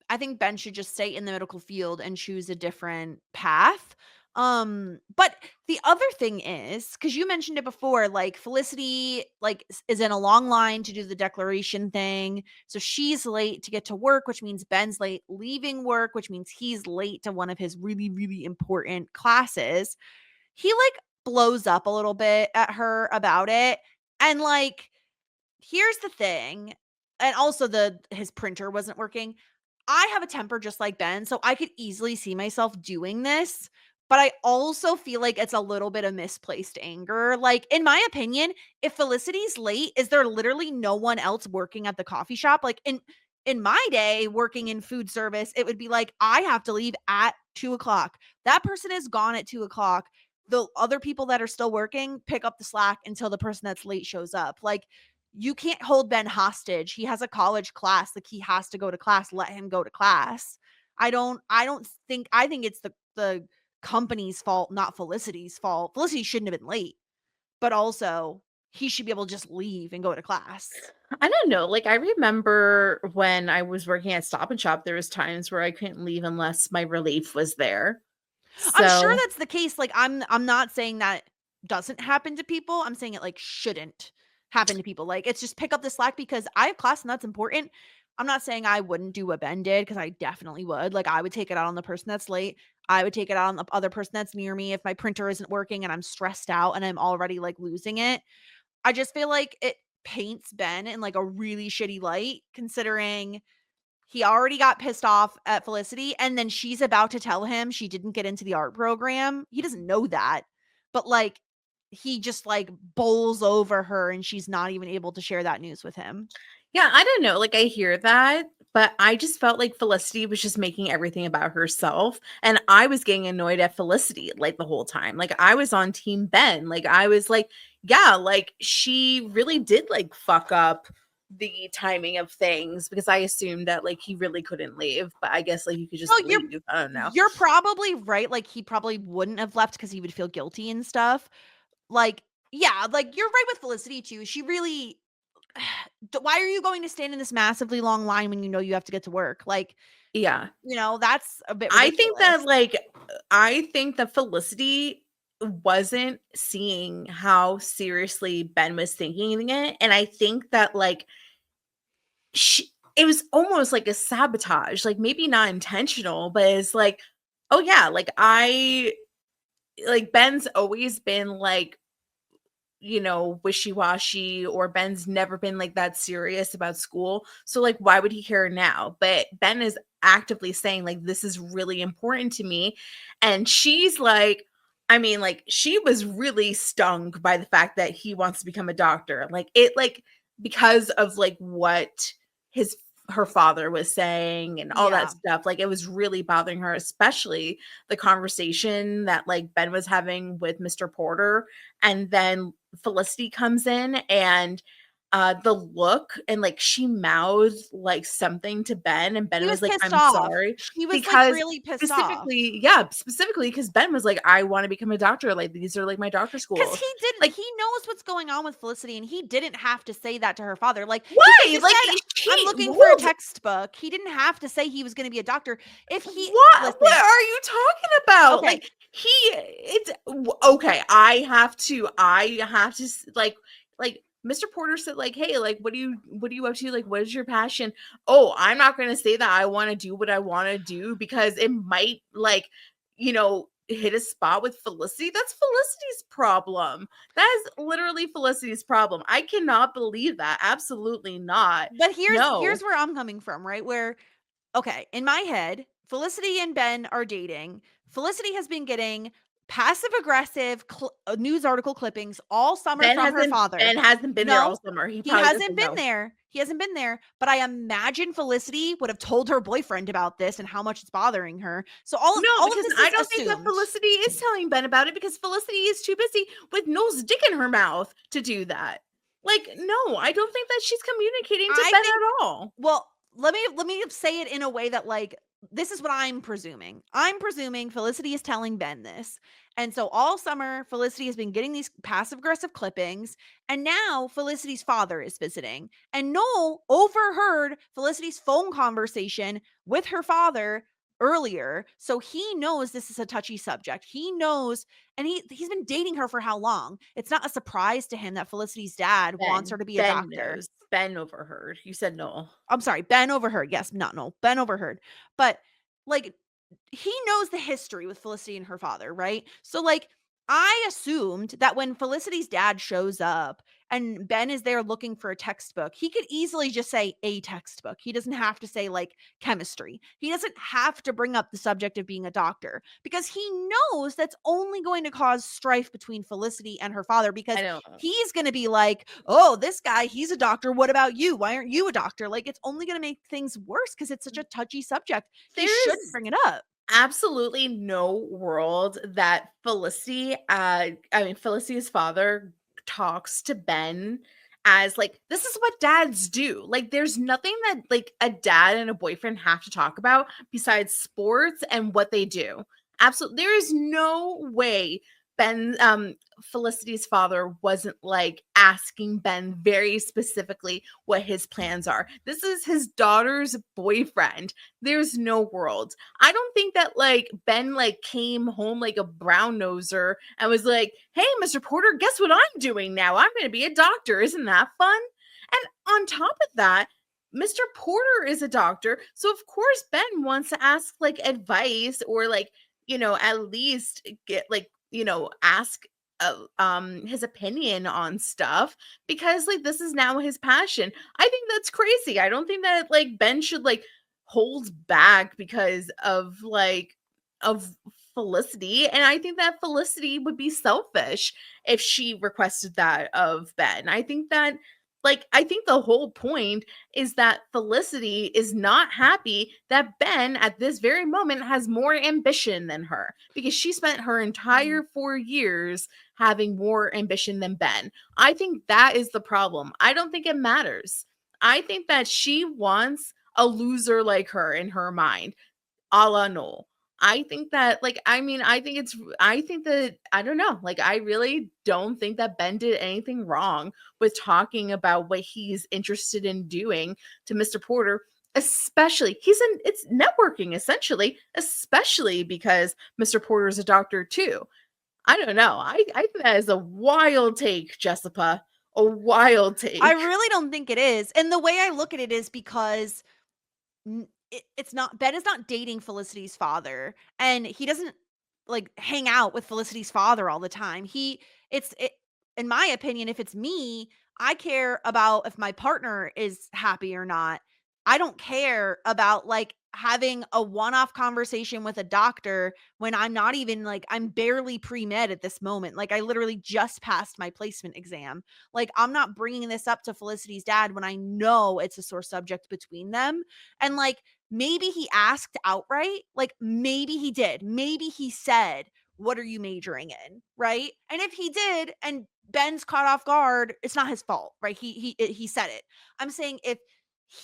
I think Ben should just stay in the medical field and choose a different path. But the other thing is cuz you mentioned it before like Felicity like is in a long line to do the declaration thing. So she's late to get to work, which means Ben's late leaving work, which means he's late to one of his really important classes. He like blows up a little bit at her about it. And like here's the thing, and also his printer wasn't working. I have a temper just like Ben, so I could easily see myself doing this, but I also feel like it's a little bit of misplaced anger. Like, in my opinion, if Felicity's late, is there literally no one else working at the coffee shop? Like, in my day working in food service, it would be like, I have to leave at 2:00. That person is gone at 2:00. The other people that are still working pick up the slack until the person that's late shows up. Like, you can't hold Ben hostage. He has a college class. Like, he has to go to class. Let him go to class. I think it's the company's fault, not Felicity's fault. Felicity shouldn't have been late, but also he should be able to just leave and go to class. I don't know. Like, I remember when I was working at Stop and Shop, there was times where I couldn't leave unless my relief was there. I'm sure So that's the case. Like, I'm not saying that doesn't happen to people. I'm saying it like shouldn't happen to people. Like, it's just pick up the slack because I have class and that's important. I'm not saying I wouldn't do what Ben did because I definitely would. Like, I would take it out on the person that's late. I would take it out on the other person that's near me if my printer isn't working and I'm stressed out and I'm already like losing it. I just feel like it paints Ben in like a really shitty light considering he already got pissed off at Felicity, and then she's about to tell him she didn't get into the art program. He doesn't know that, but, like, he just, like, bowls over her, and she's not even able to share that news with him. yeah, I don't know. Like, I hear that, but I just felt like Felicity was just making everything about herself. And I was getting annoyed at Felicity like the whole time. Like, I was on Team Ben. Like, I was like, yeah, like she really did like fuck up the timing of things because I assumed that like he really couldn't leave, but I guess like you could just No, leave. I don't know. you're probably right, like, he probably wouldn't have left because he would feel guilty and stuff. Like, yeah, like, you're right with Felicity too. She really why are you going to stand in this massively long line when you know you have to get to work? Like, Yeah. that's a bit I think that ridiculous. like I think that Felicity wasn't seeing how seriously Ben was thinking it, and I think that like it was almost like a sabotage, like maybe not intentional, but it's like, oh yeah, like I like Ben's always been like wishy-washy, or Ben's never been like that serious about school. So like why would he care now? But Ben is actively saying like this is really important to me. And she's like, I mean, like she was really stung by the fact that he wants to become a doctor. Like it like because of like what his her father was saying and all that Yeah. stuff. Like it was really bothering her, especially the conversation that like Ben was having with Mr. Porter, and then Felicity comes in and the look and like she mouthed like something to Ben and Ben He was was like, pissed I'm off. sorry. She was, like, Because really pissed off. specifically because Ben was like, I want to become a doctor. Like these are like my doctor 'Cause schools. he Like, knows what's going on with Felicity, and he didn't have to say that to her father. Like, he could have why? just Like said, "I'm she looking for a ruled. textbook." He didn't have to say he was gonna be a doctor. If he What listen, are you talking about? okay, Like okay, like Mr. Porter said like, "Hey, like what are you up to? Like what is your passion?" Oh, I'm not going to say that I want to do what I want to do because it might like, hit a spot with Felicity. That's Felicity's problem. That is literally Felicity's problem. I cannot believe that. Absolutely not. but here's No. where I'm coming from, right? Where okay, in my head, Felicity and Ben are dating. Felicity has been getting passive aggressive news article clippings all summer Ben from her hasn't father. Ben hasn't been there all No, summer. He he probably hasn't doesn't been know. there. He hasn't been there, but I imagine Felicity would have told her boyfriend about this and how much it's bothering her. So No, all of because this I is don't think that assumed. Felicity is telling Ben about it because Felicity is too busy with Noel's dick in her mouth to do that. Like, no, I don't think that she's communicating to I Ben think at all. well, let me say it in a way that like this is what I'm presuming. I'm presuming Felicity is telling Ben this. And so all summer Felicity has been getting these passive aggressive clippings and now Felicity's father is visiting. And Noel overheard Felicity's phone conversation with her father earlier. So he knows this is a touchy subject. He knows and he's been dating her for how long? It's not a surprise to him that Felicity's dad wants her to be a Ben doctor. knows. Ben overheard. You said no. I'm sorry, Ben overheard. Yes, not Noel. Ben overheard. But like he knows the history with Felicity and her father, right? So like I assumed that when Felicity's dad shows up and Ben is there looking for a textbook, he could easily just say a textbook. He doesn't have to say like chemistry. He doesn't have to bring up the subject of being a doctor because he knows that's only going to cause strife between Felicity and her father, because I don't. he's going to be like, oh, this guy, he's a doctor. What about you? Why aren't you a doctor? Like, it's only going to make things worse because it's such a touchy subject. He shouldn't There's bring it up. absolutely no world that Felicity's father talks to Ben as like, this is what dads do. Like, there's nothing that like a dad and a boyfriend have to talk about besides sports and what they do. Absolutely. There is no way Felicity's father wasn't like asking Ben very specifically what his plans are. This is his daughter's boyfriend. There's no world. I don't think that like Ben like came home like a brown noser and was like, hey, Mr. Porter, guess what I'm doing now? I'm going to be a doctor. Isn't that fun? And on top of that, Mr. Porter is a doctor. So of course Ben wants to ask like advice or like, at least get like, ask his opinion on stuff because like this is now his passion. I think that's crazy. I don't think that like Ben should like hold back because of Felicity, and I think that Felicity would be selfish if she requested that of Ben. I think the whole point is that Felicity is not happy that Ben at this very moment has more ambition than her because she spent her entire 4 years having more ambition than Ben. I think that is the problem. I don't think it matters. I think that she wants a loser like her in her mind, a la Noel. I think that, I think that, I don't know, like, I really don't think that Ben did anything wrong with talking about what he's interested in doing to Mr. Porter, especially, it's networking essentially, especially because Mr. Porter is a doctor too. I don't know. I think that is a wild take, Jessica. A wild take. I really don't think it is. And the way I look at it is because it's not, Ben is not dating Felicity's father, and he doesn't like hang out with Felicity's father all the time. In my opinion, if it's me, I care about if my partner is happy or not. I don't care about like having a one-off conversation with a doctor when I'm not even like, I'm barely pre-med at this moment. Like, I literally just passed my placement exam. Like, I'm not bringing this up to Felicity's dad when I know it's a sore subject between them. And like, maybe he asked outright, like maybe he did. Maybe he said, what are you majoring in? Right. And if he did, and Ben's caught off guard, it's not his fault, right? He said it. I'm saying if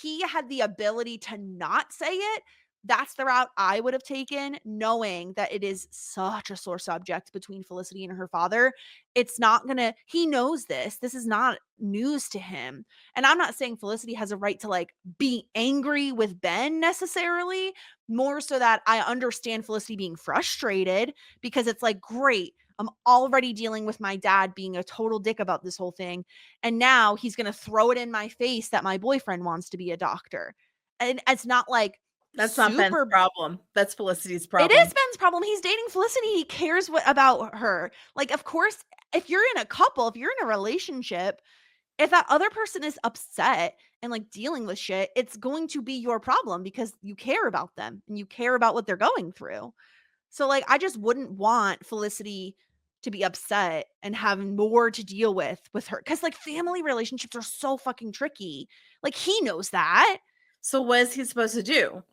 he had the ability to not say it, that's the route I would have taken, knowing that it is such a sore subject between Felicity and her father. He knows this. This is not news to him. And I'm not saying Felicity has a right to like be angry with Ben necessarily, more so that I understand Felicity being frustrated because it's like, great, I'm already dealing with my dad being a total dick about this whole thing. And now he's going to throw it in my face that my boyfriend wants to be a doctor. And it's not like, that's not Ben's problem. That's Felicity's problem. It is Ben's problem. He's dating Felicity. He cares about her. Like, of course, if you're in a couple, if you're in a relationship, if that other person is upset and like dealing with shit, it's going to be your problem because you care about them and you care about what they're going through. So like, I just wouldn't want Felicity to be upset and having more to deal with her. Cause like, family relationships are so fucking tricky. Like, he knows that. So what is he supposed to do?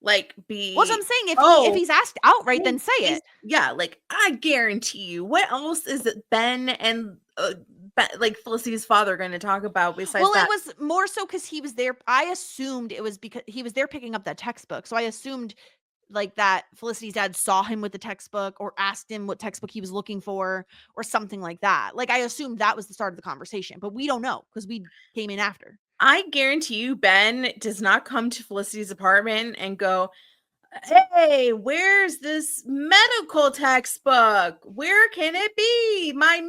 Like, Well, I'm saying if he's asked outright, then say it. Yeah, like, I guarantee you. What else is it Ben and like Felicity's father going to talk about besides that? Well, it was more so because he was there. I assumed it was because he was there picking up that textbook. So I assumed like that Felicity's dad saw him with the textbook or asked him what textbook he was looking for or something like that. Like, I assumed that was the start of the conversation, but we don't know because we came in after. I guarantee you Ben does not come to Felicity's apartment and go, hey, where's this medical textbook? Where can it be? My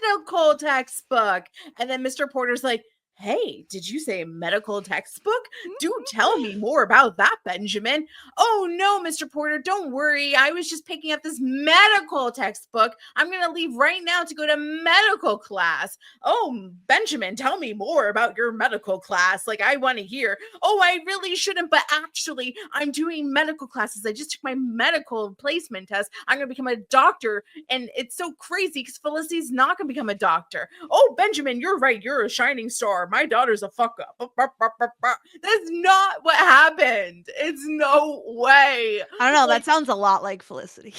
medical textbook. And then Mr. Porter's like, Hey, did you say medical textbook? Do tell me more about that, Benjamin. Oh no, Mr. Porter, don't worry. I was just picking up this medical textbook. I'm going to leave right now to go to medical class. Oh, Benjamin, tell me more about your medical class. Like, I want to hear. Oh, I really shouldn't, but actually, I'm doing medical classes. I just took my medical placement test. I'm going to become a doctor. And it's so crazy because Felicity's not going to become a doctor. Oh, Benjamin, you're right. You're a shining star. My daughter's a fuck up. That's not what happened. It's no way. I don't know. That sounds a lot like Felicity.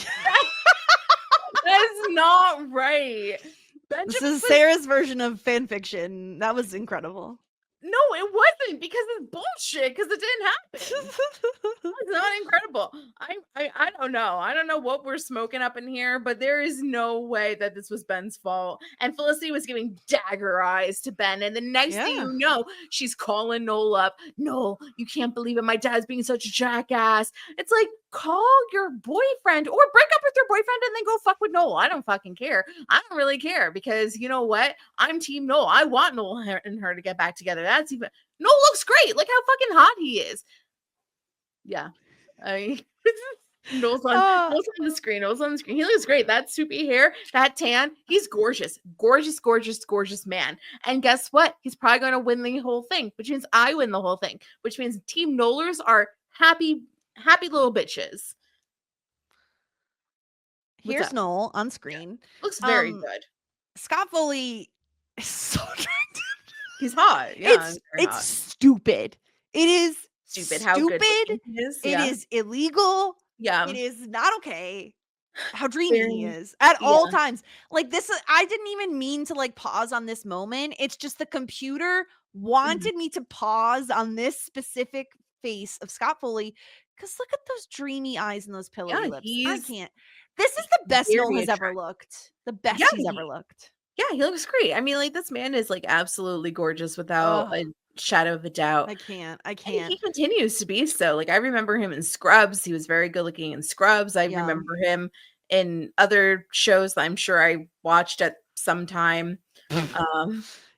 That's not right. This is Sarah's version of fan fiction. That was incredible. No, it wasn't, because it's bullshit, because it didn't happen. It's not incredible. I don't know. I don't know what we're smoking up in here, but there is no way that this was Ben's fault. And Felicity was giving dagger eyes to Ben. And the next thing you know, she's calling Noel up. Noel, you can't believe it. My dad's being such a jackass. It's like, call your boyfriend or break up with your boyfriend and then go fuck with Noel. I don't fucking care. I don't really care, because you know what? I'm team Noel. I want Noel and her to get back together. That's even Noel looks great. Look how fucking hot he is. Yeah. Noel's on the screen. Noel's on the screen. He looks great. That soupy hair, that tan, he's gorgeous. Gorgeous, gorgeous, gorgeous man. And guess what? He's probably going to win the whole thing, which means I win the whole thing, which means Team Noelers are happy little bitches. Here's Noel on screen. Looks very good. Scott Foley is so attractive. He's hot. Yeah, it's stupid. It is stupid. How good it is. It is illegal. Yeah. It is not okay. How dreamy he is at all times. Like this, I didn't even mean to like pause on this moment. It's just the computer wanted me to pause on this specific face of Scott Foley, because look at those dreamy eyes and those pillowy lips. I can't. This is the best Noel has ever looked. The best he's ever looked. Yeah, he looks great. I mean, like, this man is like absolutely gorgeous without a shadow of a doubt. I can't. And he continues to be so. Like, I remember him in Scrubs. He was very good looking in Scrubs. I remember him in other shows that I'm sure I watched at some time.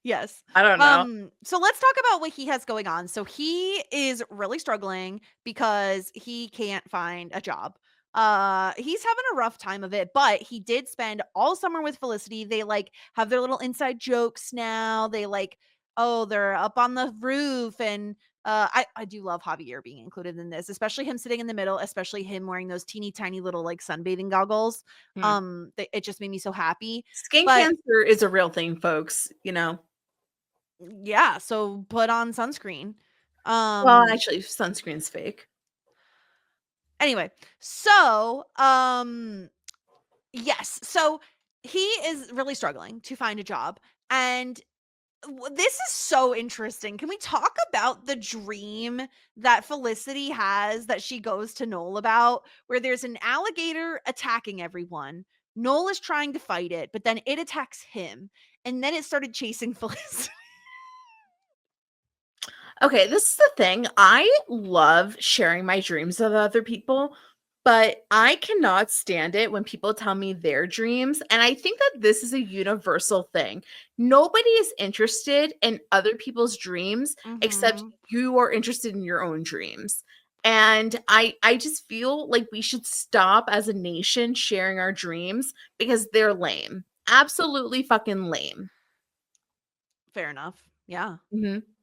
Yes. I don't know. So let's talk about what he has going on. So he is really struggling because he can't find a job. He's having a rough time of it, but he did spend all summer with Felicity. They like have their little inside jokes now. They like, they're up on the roof, and I do love Javier being included in this, especially him sitting in the middle, especially him wearing those teeny tiny little like sunbathing goggles. It just made me so happy. Skin cancer is a real thing, folks, you know. Yeah, so put on sunscreen. Well, actually, sunscreen's fake. Anyway, so yes, so he is really struggling to find a job, and this is so interesting. Can we talk about the dream that Felicity has that she goes to Noel about, where there's an alligator attacking everyone? Noel is trying to fight it, but then it attacks him, and then it started chasing Felicity. Okay, this is the thing. I love sharing my dreams with other people, but I cannot stand it when people tell me their dreams. And I think that this is a universal thing. Nobody is interested in other people's dreams except you are interested in your own dreams. And I just feel like we should stop as a nation sharing our dreams because they're lame. Absolutely fucking lame. Fair enough. Yeah.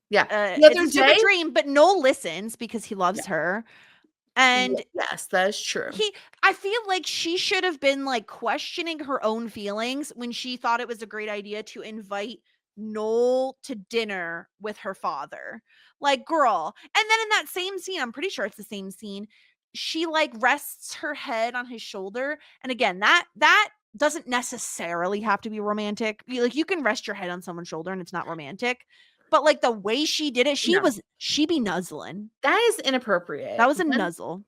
Yeah. It's a stupid dream, but Noel listens because he loves her. And yes, that is true. I feel like she should have been like questioning her own feelings when she thought it was a great idea to invite Noel to dinner with her father. Like, girl. And then in that same scene, I'm pretty sure it's the same scene, she like rests her head on his shoulder. And again, that doesn't necessarily have to be romantic. Like, you can rest your head on someone's shoulder and it's not romantic. But like the way she did it, she be nuzzling. That is inappropriate. That was a nuzzle.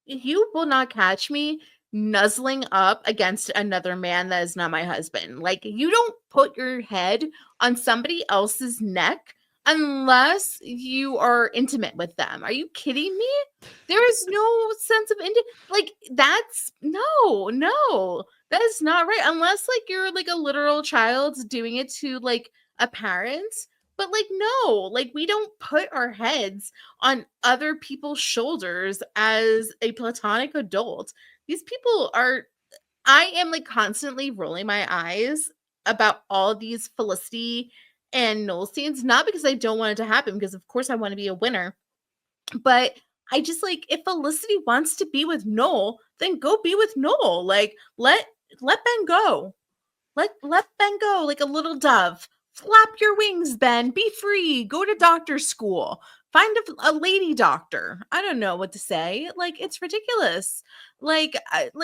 You will not catch me nuzzling up against another man that is not my husband. Like, you don't put your head on somebody else's neck unless you are intimate with them. Are you kidding me? There is no sense of like, that's no, that is not right. Unless like you're like a literal child doing it to like apparent. But like, no, like we don't put our heads on other people's shoulders as a platonic adult. These people are, I am like constantly rolling my eyes about all these Felicity and Noel scenes, not because I don't want it to happen, because of course I want to be a winner, but I just like, if Felicity wants to be with Noel, then go be with Noel. Like let Ben go. Let Ben go like a little dove. Flap your wings, Ben. Be free. Go to doctor school. Find a lady doctor. I don't know what to say. Like, it's ridiculous. Like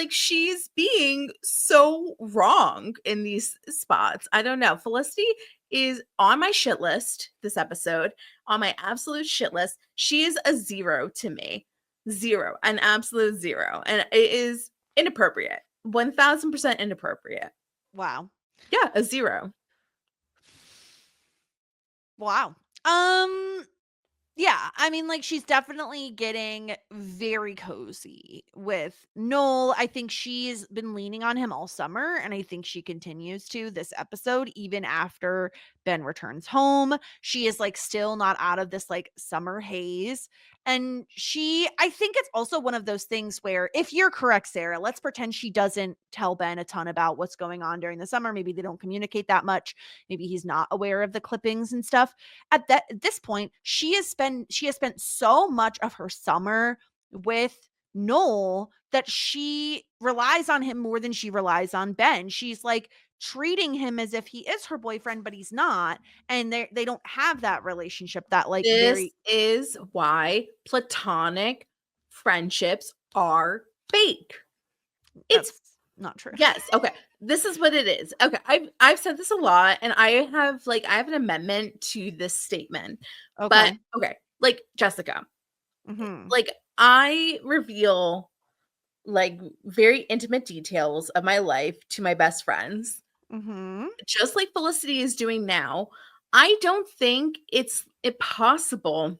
she's being so wrong in these spots. I don't know. Felicity is on my shit list this episode, on my absolute shit list. She is a 0 to me. 0, an absolute 0. And it is inappropriate. 1000% inappropriate. Wow. Yeah, a 0. Wow. Yeah, I mean, like, she's definitely getting very cozy with Noel. I think she's been leaning on him all summer, and I think she continues to this episode, even after Ben returns home. She is like still not out of this like summer haze. And I think it's also one of those things where, if you're correct, Sarah, let's pretend she doesn't tell Ben a ton about what's going on during the summer. Maybe they don't communicate that much. Maybe he's not aware of the clippings and stuff. At this point, she has spent so much of her summer with Noel that she relies on him more than she relies on Ben. She's like treating him as if he is her boyfriend, but he's not, and they don't have that relationship, that like This very is why platonic friendships are fake. It's that's not true. yes. Okay. This is what it is. Okay. I've said this a lot, and I have an amendment to this statement. Okay. But okay, like Jessica, Mhm. like I reveal like very intimate details of my life to my best friends, Mhm. just like Felicity is doing now. I don't think it's impossible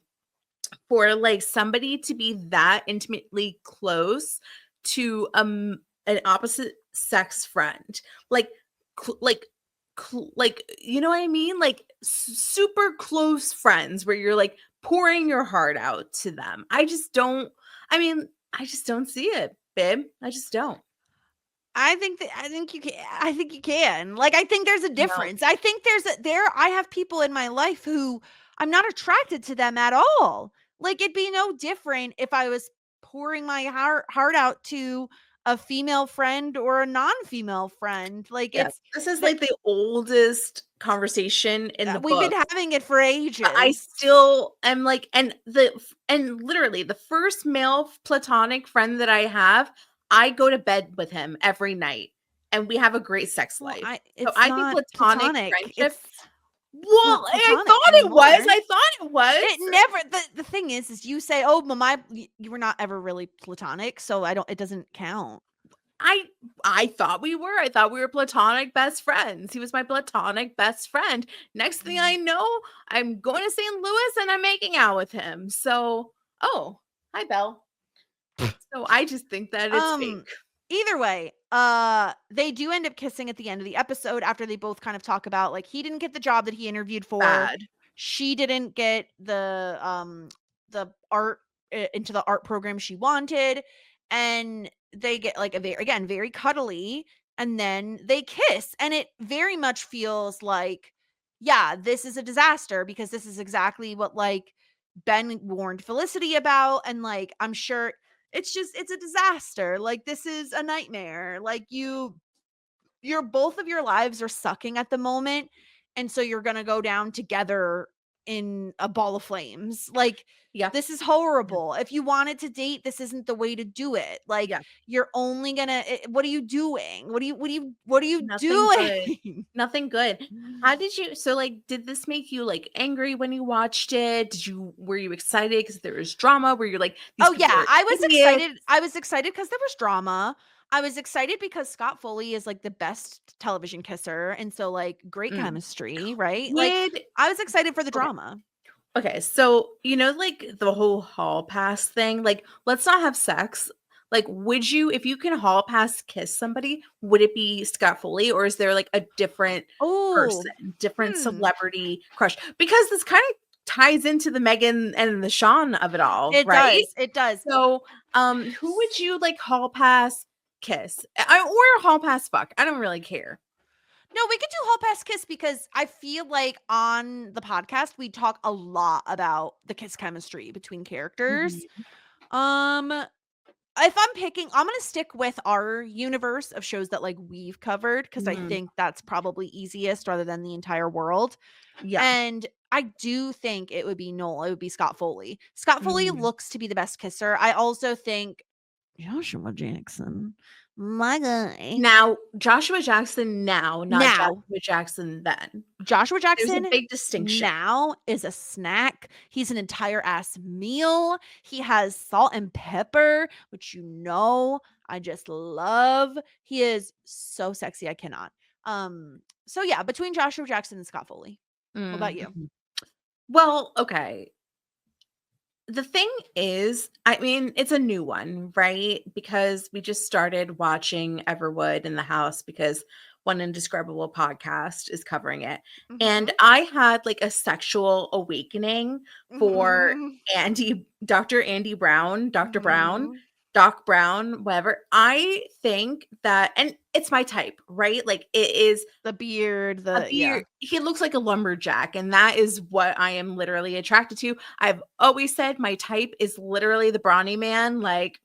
for like somebody to be that intimately close to an opposite sex friend, like like you know what I mean, like super close friends where you're like pouring your heart out to them. I just don't, I mean, I just don't see it, babe. I just don't. I think you can. I think you can. Like, I think there's a No. difference. I think I have people in my life who I'm not attracted to them at all. Like, it'd be no different if I was pouring my heart out to a female friend or a non-female friend. Like, Yeah, it's this is that like the oldest conversation in the we've been book. having it for But I ages. still am like, and literally the first male platonic friend that I have, I go to bed with him every night, and we have a great sex Well, life. So it's I think not platonic platonic. friendship. It's Well, not I platonic thought it was. anymore. I thought it was. It never the thing is you say, "Oh, you were not ever really platonic, so it doesn't count." I thought we were. I thought we were platonic best friends. He was my platonic best friend. Next thing I know, I'm going to St. Louis and I'm making out with him. So, oh, hi, Belle. So I just think that it's fake. Either way, they do end up kissing at the end of the episode after they both kind of talk about like he didn't get the job that he interviewed for. Bad. She didn't get the art into the art program she wanted, and they get like very cuddly, and then they kiss, and it very much feels like, yeah, this is a disaster, because this is exactly what like Ben warned Felicity about, and like I'm sure it's a disaster. Like, this is a nightmare. Like, your both of your lives are sucking at the moment, and so you're gonna go down together in a ball of flames. Like, Yeah. this is horrible. If you wanted to date, this isn't the way to do it. Like, Yeah. you're only gonna what are you doing? What are you Nothing good. doing? Nothing good. How did you, so like, did this make you like angry when you watched it? Were you excited because there was drama? Were you like, these Oh people yeah, are I was idiots? excited. I was excited because there was drama. I was excited because Scott Foley is like the best television kisser, and so like great Mm. chemistry, right? Like, Would I was excited for the okay. drama. Okay, so you know, like the whole hall pass thing, like let's not have sex. Like, would you, if you can hall pass kiss somebody, would it be Scott Foley, or is there like a different Oh, person, different hmm. celebrity crush? Because this kind of ties into the Megan and the Sean of it all, It right? does. It does. So, who would you like hall pass kiss, or hall pass fuck? I don't really care. No, we could do hall pass kiss because I feel like on the podcast we talk a lot about the kiss chemistry between characters. Um if I'm picking, I'm gonna stick with our universe of shows that like we've covered because I Mhm. think that's probably easiest rather than the entire world. Yeah. And I do think it would be Noel. It would be Scott Foley. Scott Foley Mhm. looks to be the best kisser. I also think Joshua Jackson, my guy. Now, Joshua Jackson now, not Now, Joshua Jackson then. Joshua There's a Jackson big distinction. now is a snack. He's an entire ass meal. He has salt and pepper, which I just love. He is so sexy. I cannot. So yeah, between Joshua Jackson and Scott Foley. What about you? Mhm. Well, okay. The thing is, I mean, it's a new one, right? Because we just started watching Everwood in the house because one indescribable podcast is covering it. And I had like a sexual awakening for Mhm. Dr. Andy Brown, Dr. Brown, Mhm. Doc Brown, whatever. I think that, and it's my type, right? Like it is The beard, a yeah. beard. He looks like a lumberjack, and that is what I am literally attracted to. I've always said my type is literally the brawny man, like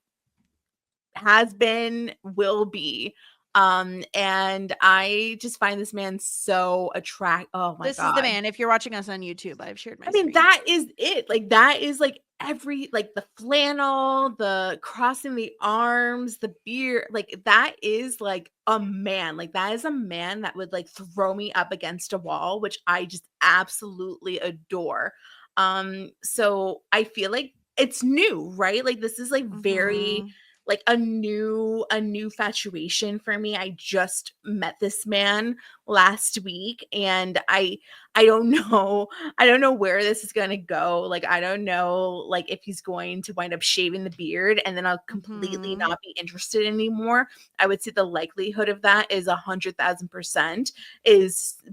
has been, will be. And I just find this man so oh my This is the god. man. If you're watching us on YouTube, I've shared my I mean, screen. that is it. Like that is like every, like the flannel, the crossing the arms, the beard, like that is like a man. Like that is a man that would like throw me up against a wall, which I just absolutely adore. So I feel like it's new, right? Like this is like very Mhm. like a new infatuation for me. I just met this man last week, and I don't know. I don't know where this is going to go. Like, I don't know, like, if he's going to wind up shaving the beard and then I'll completely Mhm. not be interested anymore. I would say the likelihood of that is 100,000%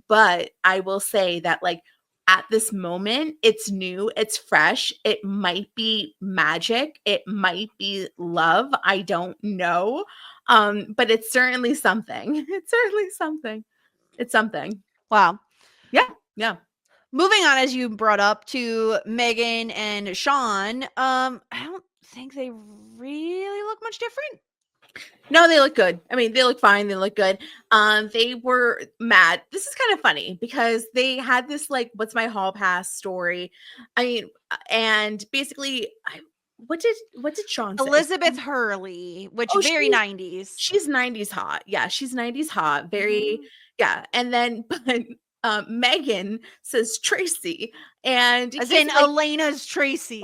but I will say that, like, at this moment, it's new, it's fresh, it might be magic, it might be love. I don't know. But it's certainly something. It's certainly something. It's something. Wow. Yeah. Yeah. Moving on, as you brought up to Megan and Sean, I don't think they really look much different. No, they look good. I mean, they look fine. They look good. They were mad. This is kind of funny because they had this like, "What's my hall pass?" story. I mean, and basically, what did Sean say? Elizabeth Hurley, which Oh, very 90s. she's 90s hot. Yeah, she's 90s hot. Very, Mhm. yeah. And then, but Megan says Tracy, and As he's in like, Elena's yeah. Tracy.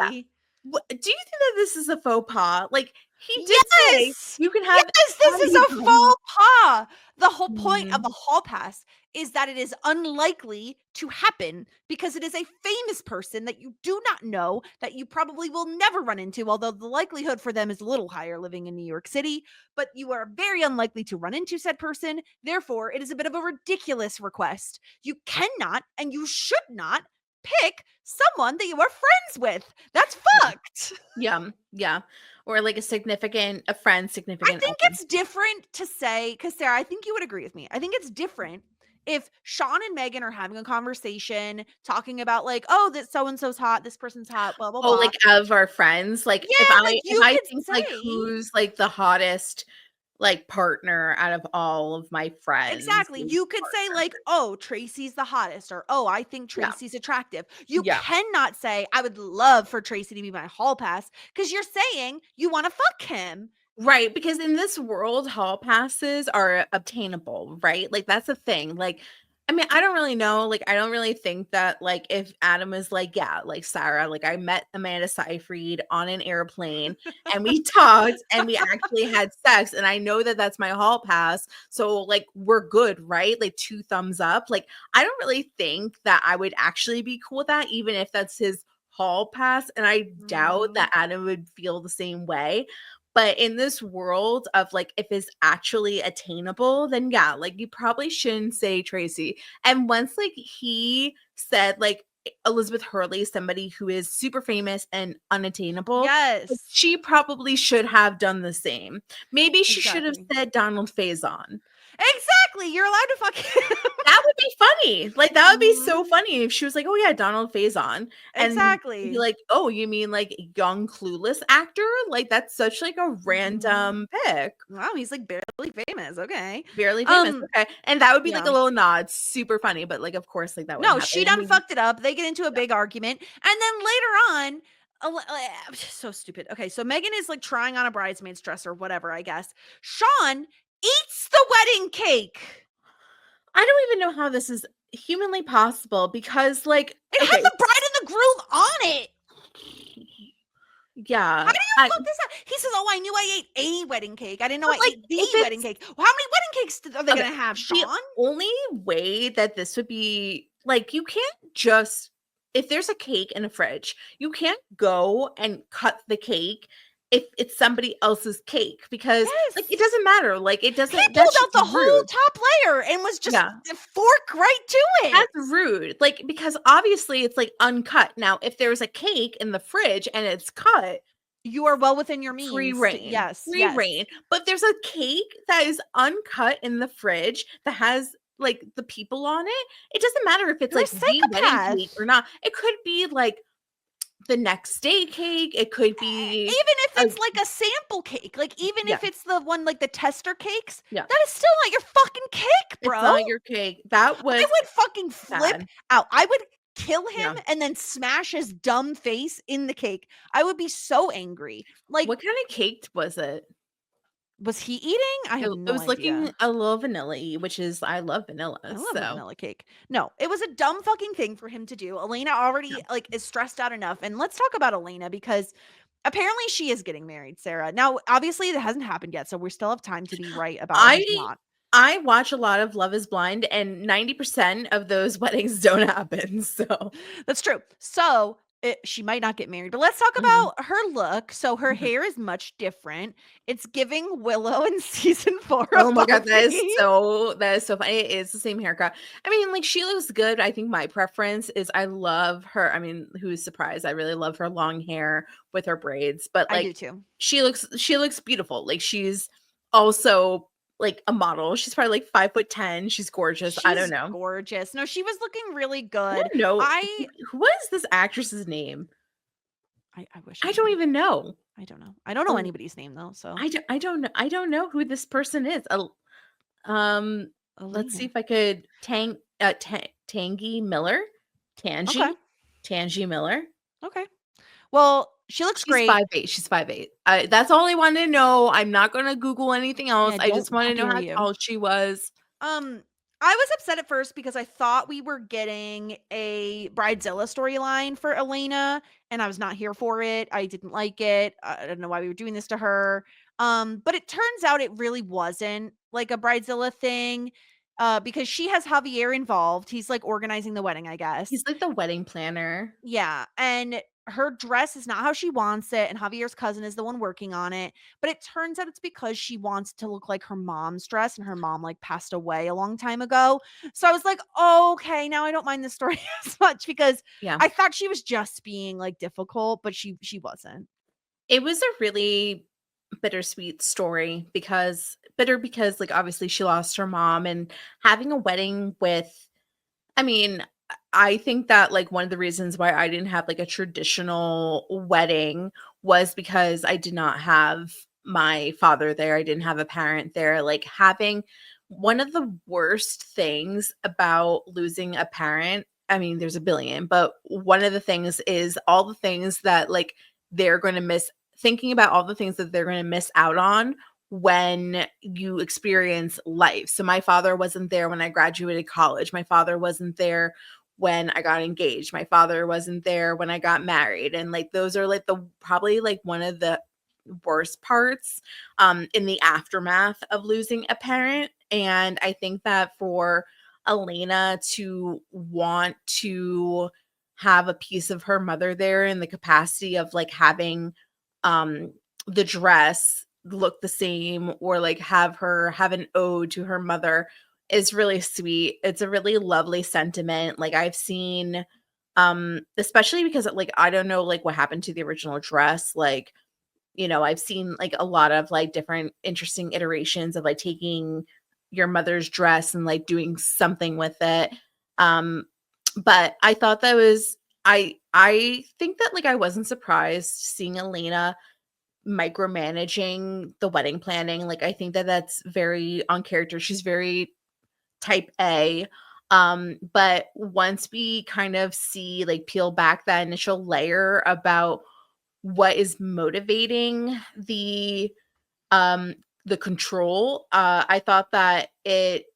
Do you think that this is a faux pas? Like he did say Yes! you can have Yes, this is a everybody. faux pas. The whole point of Mhm. a hall pass is that it is unlikely to happen because it is a famous person that you do not know, that you probably will never run into, although the likelihood for them is a little higher living in New York City, but you are very unlikely to run into said person. Therefore, it is a bit of a ridiculous request. You cannot and you should not pick someone that you are friends with. That's fucked. Yeah, yeah. Or like a friend, I significant think other. it's different to say, because Sarah, I think you would agree with me. I think it's different if Sean and Megan are having a conversation talking about like, oh, that so and so's hot, this person's hot, blah blah Oh, blah. like of our friends. Like Yeah, like if you I could think like say who's like the hottest like partner out of all of my friends. exactly. You could say like, oh, Tracy's the hottest, or oh, I think Yeah. Tracy's attractive. You Yeah. cannot say I would love for Tracy to be my hall pass because you're saying you want to fuck him. Right, because in this world, hall passes are obtainable, right? Like that's a thing. Like, I mean, I don't really know. Like, I don't really think that like if Adam is like, yeah, like Sarah, like I met Amanda Seyfried on an airplane and we talked and we actually had sex, and I know that that's my hall pass. So like we're good, right? Like two thumbs up. Like I don't really think that I would actually be cool with that, even if that's his hall pass. And I doubt Mhm. that Adam would feel the same way. But in this world of like, if it's actually attainable, then yeah, like you probably shouldn't say Tracy. And once like he said like Elizabeth Hurley is somebody who is super famous and unattainable, like, Yes. she probably should have done the same. Maybe she should have Exactly. said Donald Faison. Exactly. You're allowed to fuck him. That would be funny. Like, that would be so Mhm. funny if she was like, "Oh, yeah, Donald Faison." And you'd be Exactly. like, "Oh, you mean, like, young clueless actor?" Like, that's such, like, a Mhm. random pick. Wow, he's like barely famous. Okay. Barely famous, okay. And that would be, like, Yeah. a little nod, super funny, but, like, of course, like, that wouldn't No, happen. she I done mean, fucked it up. They get into a yeah. big argument. And then later on, so stupid. Okay, so Megan is like trying on a bridesmaid's dress or whatever, I guess. Sean eats the wedding cake. I don't even know how this is humanly possible because, like, It had okay, the bride and the groom on it. How yeah, do you fuck this up? He says, "Oh, I knew I ate a wedding cake. I didn't know but, I like, ate the if wedding it's cake." Well, how many wedding cakes are they okay, gonna have, the Sean? only way that this would be like, you can't just if there's a cake in a fridge, you can't go and cut the cake if it's somebody else's cake because, like, it Yes. doesn't matter, like, it He doesn't pulled that's just out the whole rude. top layer and was just Yeah, fork right to it. that's rude, like, because obviously it's, like, uncut. Now, if there's a cake in the fridge and it's cut, You are well within your free means to reign, yes, free yes. reign. But there's a cake that is uncut in the fridge that has like the people on it. It doesn't matter if it's You're a like the wedding cake psychopath. or not. It could be like the next day cake. It could be Even if a it's like a sample cake, like even yeah, if it's the one like the tester cakes, yeah. that is still not your fucking cake, It's bro. not your cake. That I was would fucking flip bad. out. I would kill him Yeah. and then smash his dumb face in the cake. I would be so angry. Like, What kind of cake was it? was he eating? I have It no was looking idea. a little vanilla-y, which is I love I vanilla. love a So vanilla cake. No, it was a dumb fucking thing for him to do. Elena yeah. already like is stressed out enough. And let's talk about Elena because apparently she is getting married, Sarah. Now, obviously it hasn't happened yet, so we still have time to be right about it has I not. I watch a lot of Love is Blind, and 90% of those weddings don't happen, so That's true. So she might not get married, but let's talk mhm, about her look. So her mhm. hair is much different. It's giving Willow in season 4 Oh of my god, Buffy. that is so funny. It is the same haircut. I mean, like, she looks good. I think my preference is I love her I mean, who's surprised? I really love her long hair with her braids, but, I do like, too. she looks beautiful. Like, she's also, like, a model. She's probably, like, 5'10". She's gorgeous. I don't She's know. gorgeous. No, she was looking really I good. don't know I what is this actress's name? I wish I I don't knew. even know. I don't know. I don't know anybody's name though, so I don't know who this person is. Um, let's see Elena. if I could Tangy Miller? Okay. Tangy Miller? Okay. Well, she looks She's great. 5'8". She's 5'8". That's all I wanted to know. I'm not gonna Google anything else. Yeah, I don't just wanna how know dare how you. tall she was. Um, I was upset at first because I thought we were getting a Bridezilla storyline for Elena, and I was not here for it. I didn't like it. I don't know why we were doing this to her. But it turns out it really wasn't like a Bridezilla thing. Because she has Javier involved. He's like organizing the wedding, I guess. He's like the wedding planner. Yeah, and her dress is not how she wants it, and Javier's cousin is the one working on it, but it turns out it's because she wants to look like her mom's dress, and her mom, like, passed away a long time ago. So I was like, "Okay, now I don't mind this story as much," because Yeah. I thought she was just being, like, difficult, but she wasn't. It was a really bittersweet story because, like, obviously she lost her mom and having a wedding with I mean, I think that, like, one of the reasons why I didn't have, like, a traditional wedding was because I did not have my father there, I didn't have a parent there, like, having one of the worst things about losing a parent I mean, there's a billion, but one of the things is all the things that, like, they're gonna miss thinking about all the things that they're gonna miss out on when you experience life. So my father wasn't there when I graduated college. My father wasn't there when I got engaged. My father wasn't there when I got married. And like those are like the probably like one of the worst parts in the aftermath of losing a parent. And I think that for Elena to want to have a piece of her mother there in the capacity of like having um the dress look the same, or like have her have an ode to her mother, is really sweet. It's a really lovely sentiment. Like I've seen, especially because like I don't know like what happened to the original dress. Like, you know, I've seen like a lot of like different interesting iterations of like taking your mother's dress and like doing something with it. Um, but I thought that was I think that like I wasn't surprised seeing Elena micromanaging the wedding planning. Like I think that that's very on character. She's very type A. But once we kind of see like peel back that initial layer about what is motivating um the control, I thought that it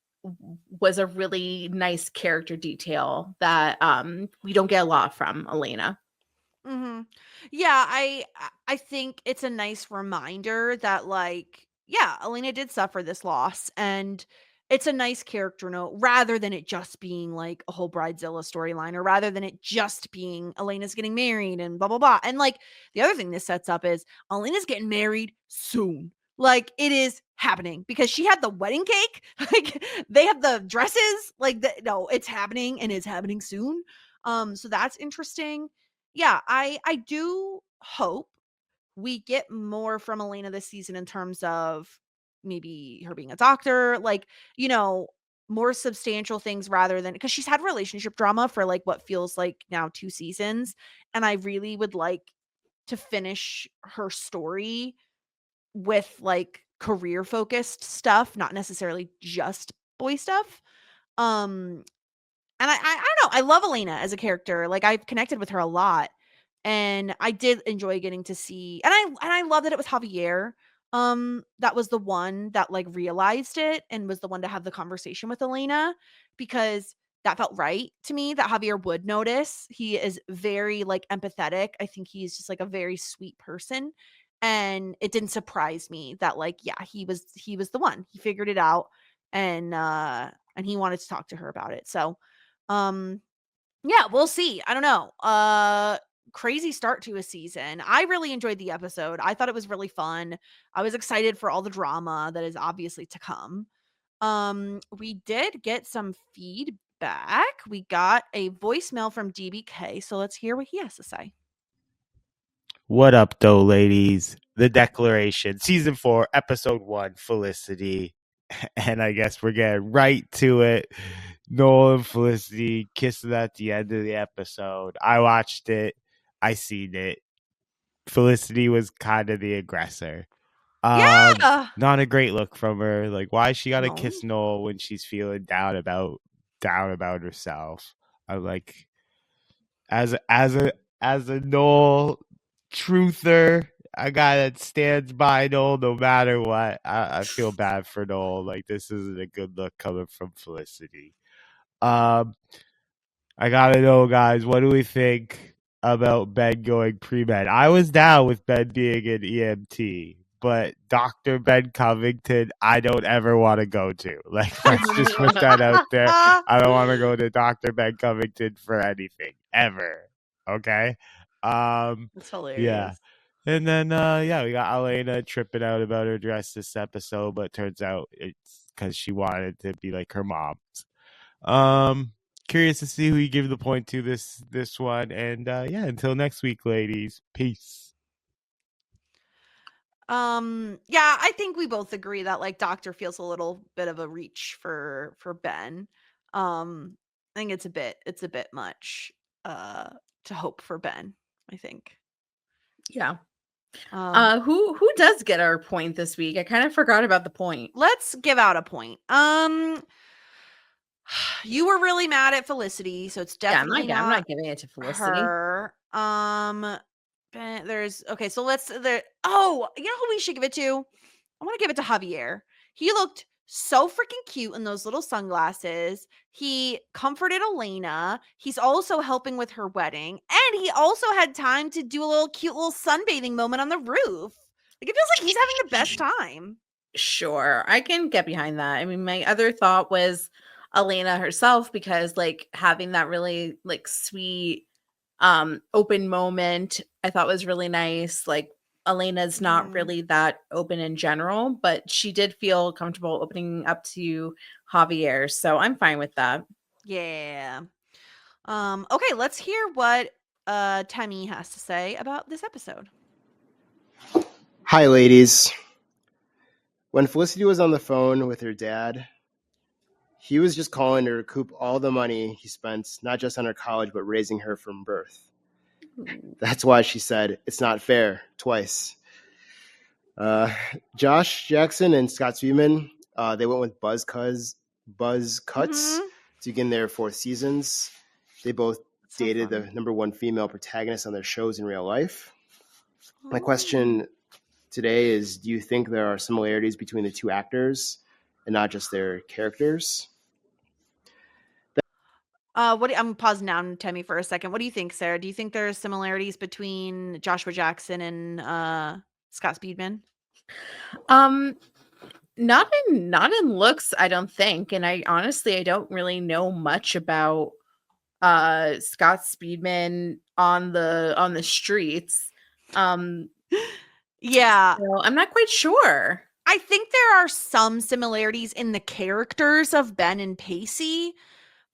was a really nice character detail that we don't get a lot from Elena. Mhm. Yeah, I think it's a nice reminder that, like, yeah, Elena did suffer this loss, and it's a nice character note rather than it just being like a whole Bridezilla storyline, or rather than it just being Elena's getting married and blah blah blah. And like the other thing this sets up is Elena's getting married soon. Like it is happening because she had the wedding cake. Like they have the dresses. Like no, it's happening and it's happening soon. So that's interesting. Yeah, I do hope we get more from Elena this season in terms of maybe her being a doctor, like, you know, more substantial things rather than because she's had relationship drama for like what feels like now 2 seasons, and I really would like to finish her story with like career focused stuff, not necessarily just boy stuff. Um and I don't know, I love Elena as a character, like, I've connected with her a lot, and I did enjoy getting to see and I love that it was Javier, that was the one that, like, realized it and was the one to have the conversation with Elena, because that felt right to me that Javier would notice. He is very, like, empathetic. I think he's just, like, a very sweet person, and it didn't surprise me that, like, yeah, he was the one. He figured it out, and he wanted to talk to her about it, so um, yeah, we'll see. I don't know. Crazy start to a season. I really enjoyed the episode. I thought it was really fun. I was excited for all the drama that is obviously to come. We did get some feedback. We got a voicemail from DBK, so let's hear what he has to say. What up, though, ladies? The Declaration, Season 4, Episode 1, Felicity. And I guess we're getting right to it. Noel and Felicity kissing at the end of the episode. I watched it. I seen it. Felicity was kind of the aggressor. Yeah. Not a great look from her. Like, why she gotta No. kiss Noel when she's feeling down about herself? I'm like, as a Noel truther, a guy that stands by Noel no matter what. I feel bad for Noel. Like, this isn't a good look coming from Felicity. Um, I gotta know, guys, what do we think about Ben going pre-med? I was down with Ben being an EMT, but Dr. Ben Covington, I don't ever want to go to. Like, let's just put that out there. I don't want to go to Dr. Ben Covington for anything, ever. Okay? It's Yeah. hilarious. And then, we got Elena tripping out about her dress this episode, but turns out it's because she wanted to be like her mom. Um, Curious to see who you give the point to this one. And until next week, ladies. Peace. Yeah, I think we both agree that like Doctor feels a little bit of a reach for Ben. I think it's a bit much to hope for Ben, I think. Yeah. Um Who does get our point this week? I kind of forgot about the point. let's give out a point. You were really mad at Felicity, so it's Yeah, definitely I'm not not giving it to Felicity. her. There's okay, so you know who we should give it to? I want to give it to Javier. He looked so freaking cute in those little sunglasses. He comforted Elena. He's also helping with her wedding, and he also had time to do a little cute little sunbathing moment on the roof. Like it feels like he's having the best time. Sure, I can get behind that. I mean, my other thought was Elena herself, because like having that really like sweet open moment I thought was really nice. Like Elena's not really that open in general, but she did feel comfortable opening up to Javier. So I'm fine with that. Yeah. Okay, let's hear what Tammy has to say about this episode. Hi, ladies. When Felicity was on the phone with her dad, he was just calling to recoup all the money he spent, not just on her college, but raising her from birth. That's why she said, "It's not fair," twice. Josh Jackson and Scott Speedman, they went with Buzz Cuts to begin their 4 seasons. They both dated the #1 female protagonist on their shows in real life. My question today is, do you think there are similarities between the two actors and not just their characters? I'm pausing down, Tammy, for a second. What do you think, Sarah? Do you think there are similarities between Joshua Jackson and Scott Speedman? Not in looks, I don't think. And I don't really know much about Scott Speedman on the streets. Yeah. So I'm not quite sure. I think there are some similarities in the characters of Ben and Pacey,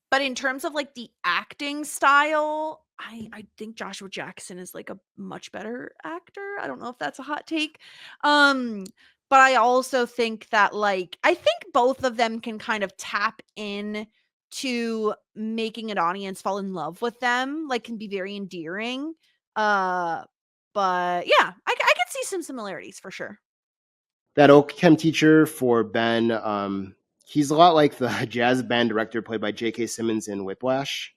but in terms of like the acting style, I think Joshua Jackson is like a much better actor. I don't know if that's a hot take. But I also think that like I think both of them can kind of tap in to making an audience fall in love with them, like can be very endearing. But yeah, I could see some similarities for sure. That old chem teacher for Ben, he's a lot like the jazz band director played by J.K. Simmons in Whiplash.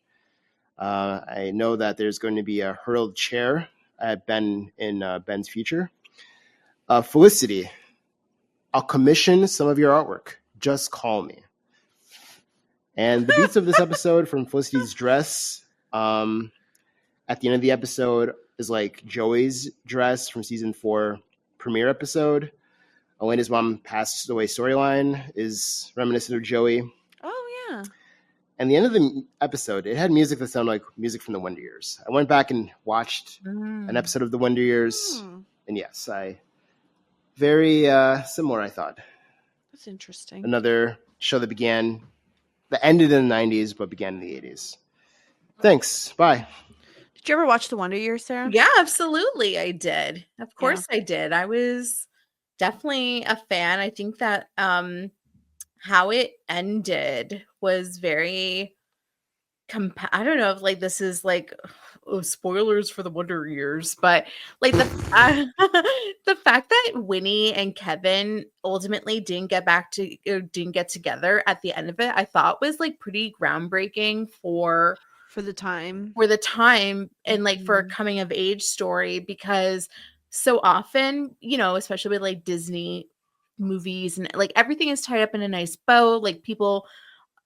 I know that there's going to be a hurled chair at Ben in Ben's future. Felicity, I'll commission some of your artwork. Just call me. And the beats of this episode from Felicity's dress at the end of the episode is like Joey's dress from season 4 premiere episode. Elena's mom passed away storyline is reminiscent of Joey. Oh, yeah. And the end of the episode, it had music that sounded like music from the Wonder Years. I went back and watched an episode of the Wonder Years. And yes, very similar, I thought. That's interesting. Another show that ended in the 90s, but began in the 80s. Thanks. Bye. Did you ever watch The Wonder Years, Sarah? Yeah, absolutely. I did. Of course I did. I was definitely a fan. I think that how it ended was very I don't know if like this is like spoilers for the Wonder Years, but like the fact that Winnie and Kevin ultimately didn't get together at the end of it, I thought was like pretty groundbreaking for the time. And like for a coming of age story, because so often, especially with like Disney movies and like everything is tied up in a nice bow, like people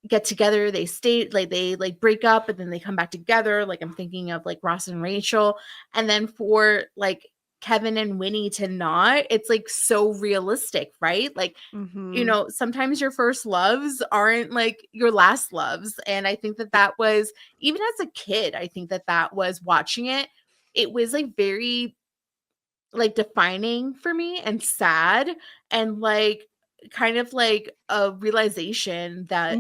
get together, they stay, like they like break up and then they come back together. Like I'm thinking of like Ross and Rachel. And then for like Kevin and Winnie to not, it's like so realistic, right? Like, sometimes your first loves aren't like your last loves. And I think that was, even as a kid, I think that was watching it was like very like defining for me and sad and like kind of like a realization that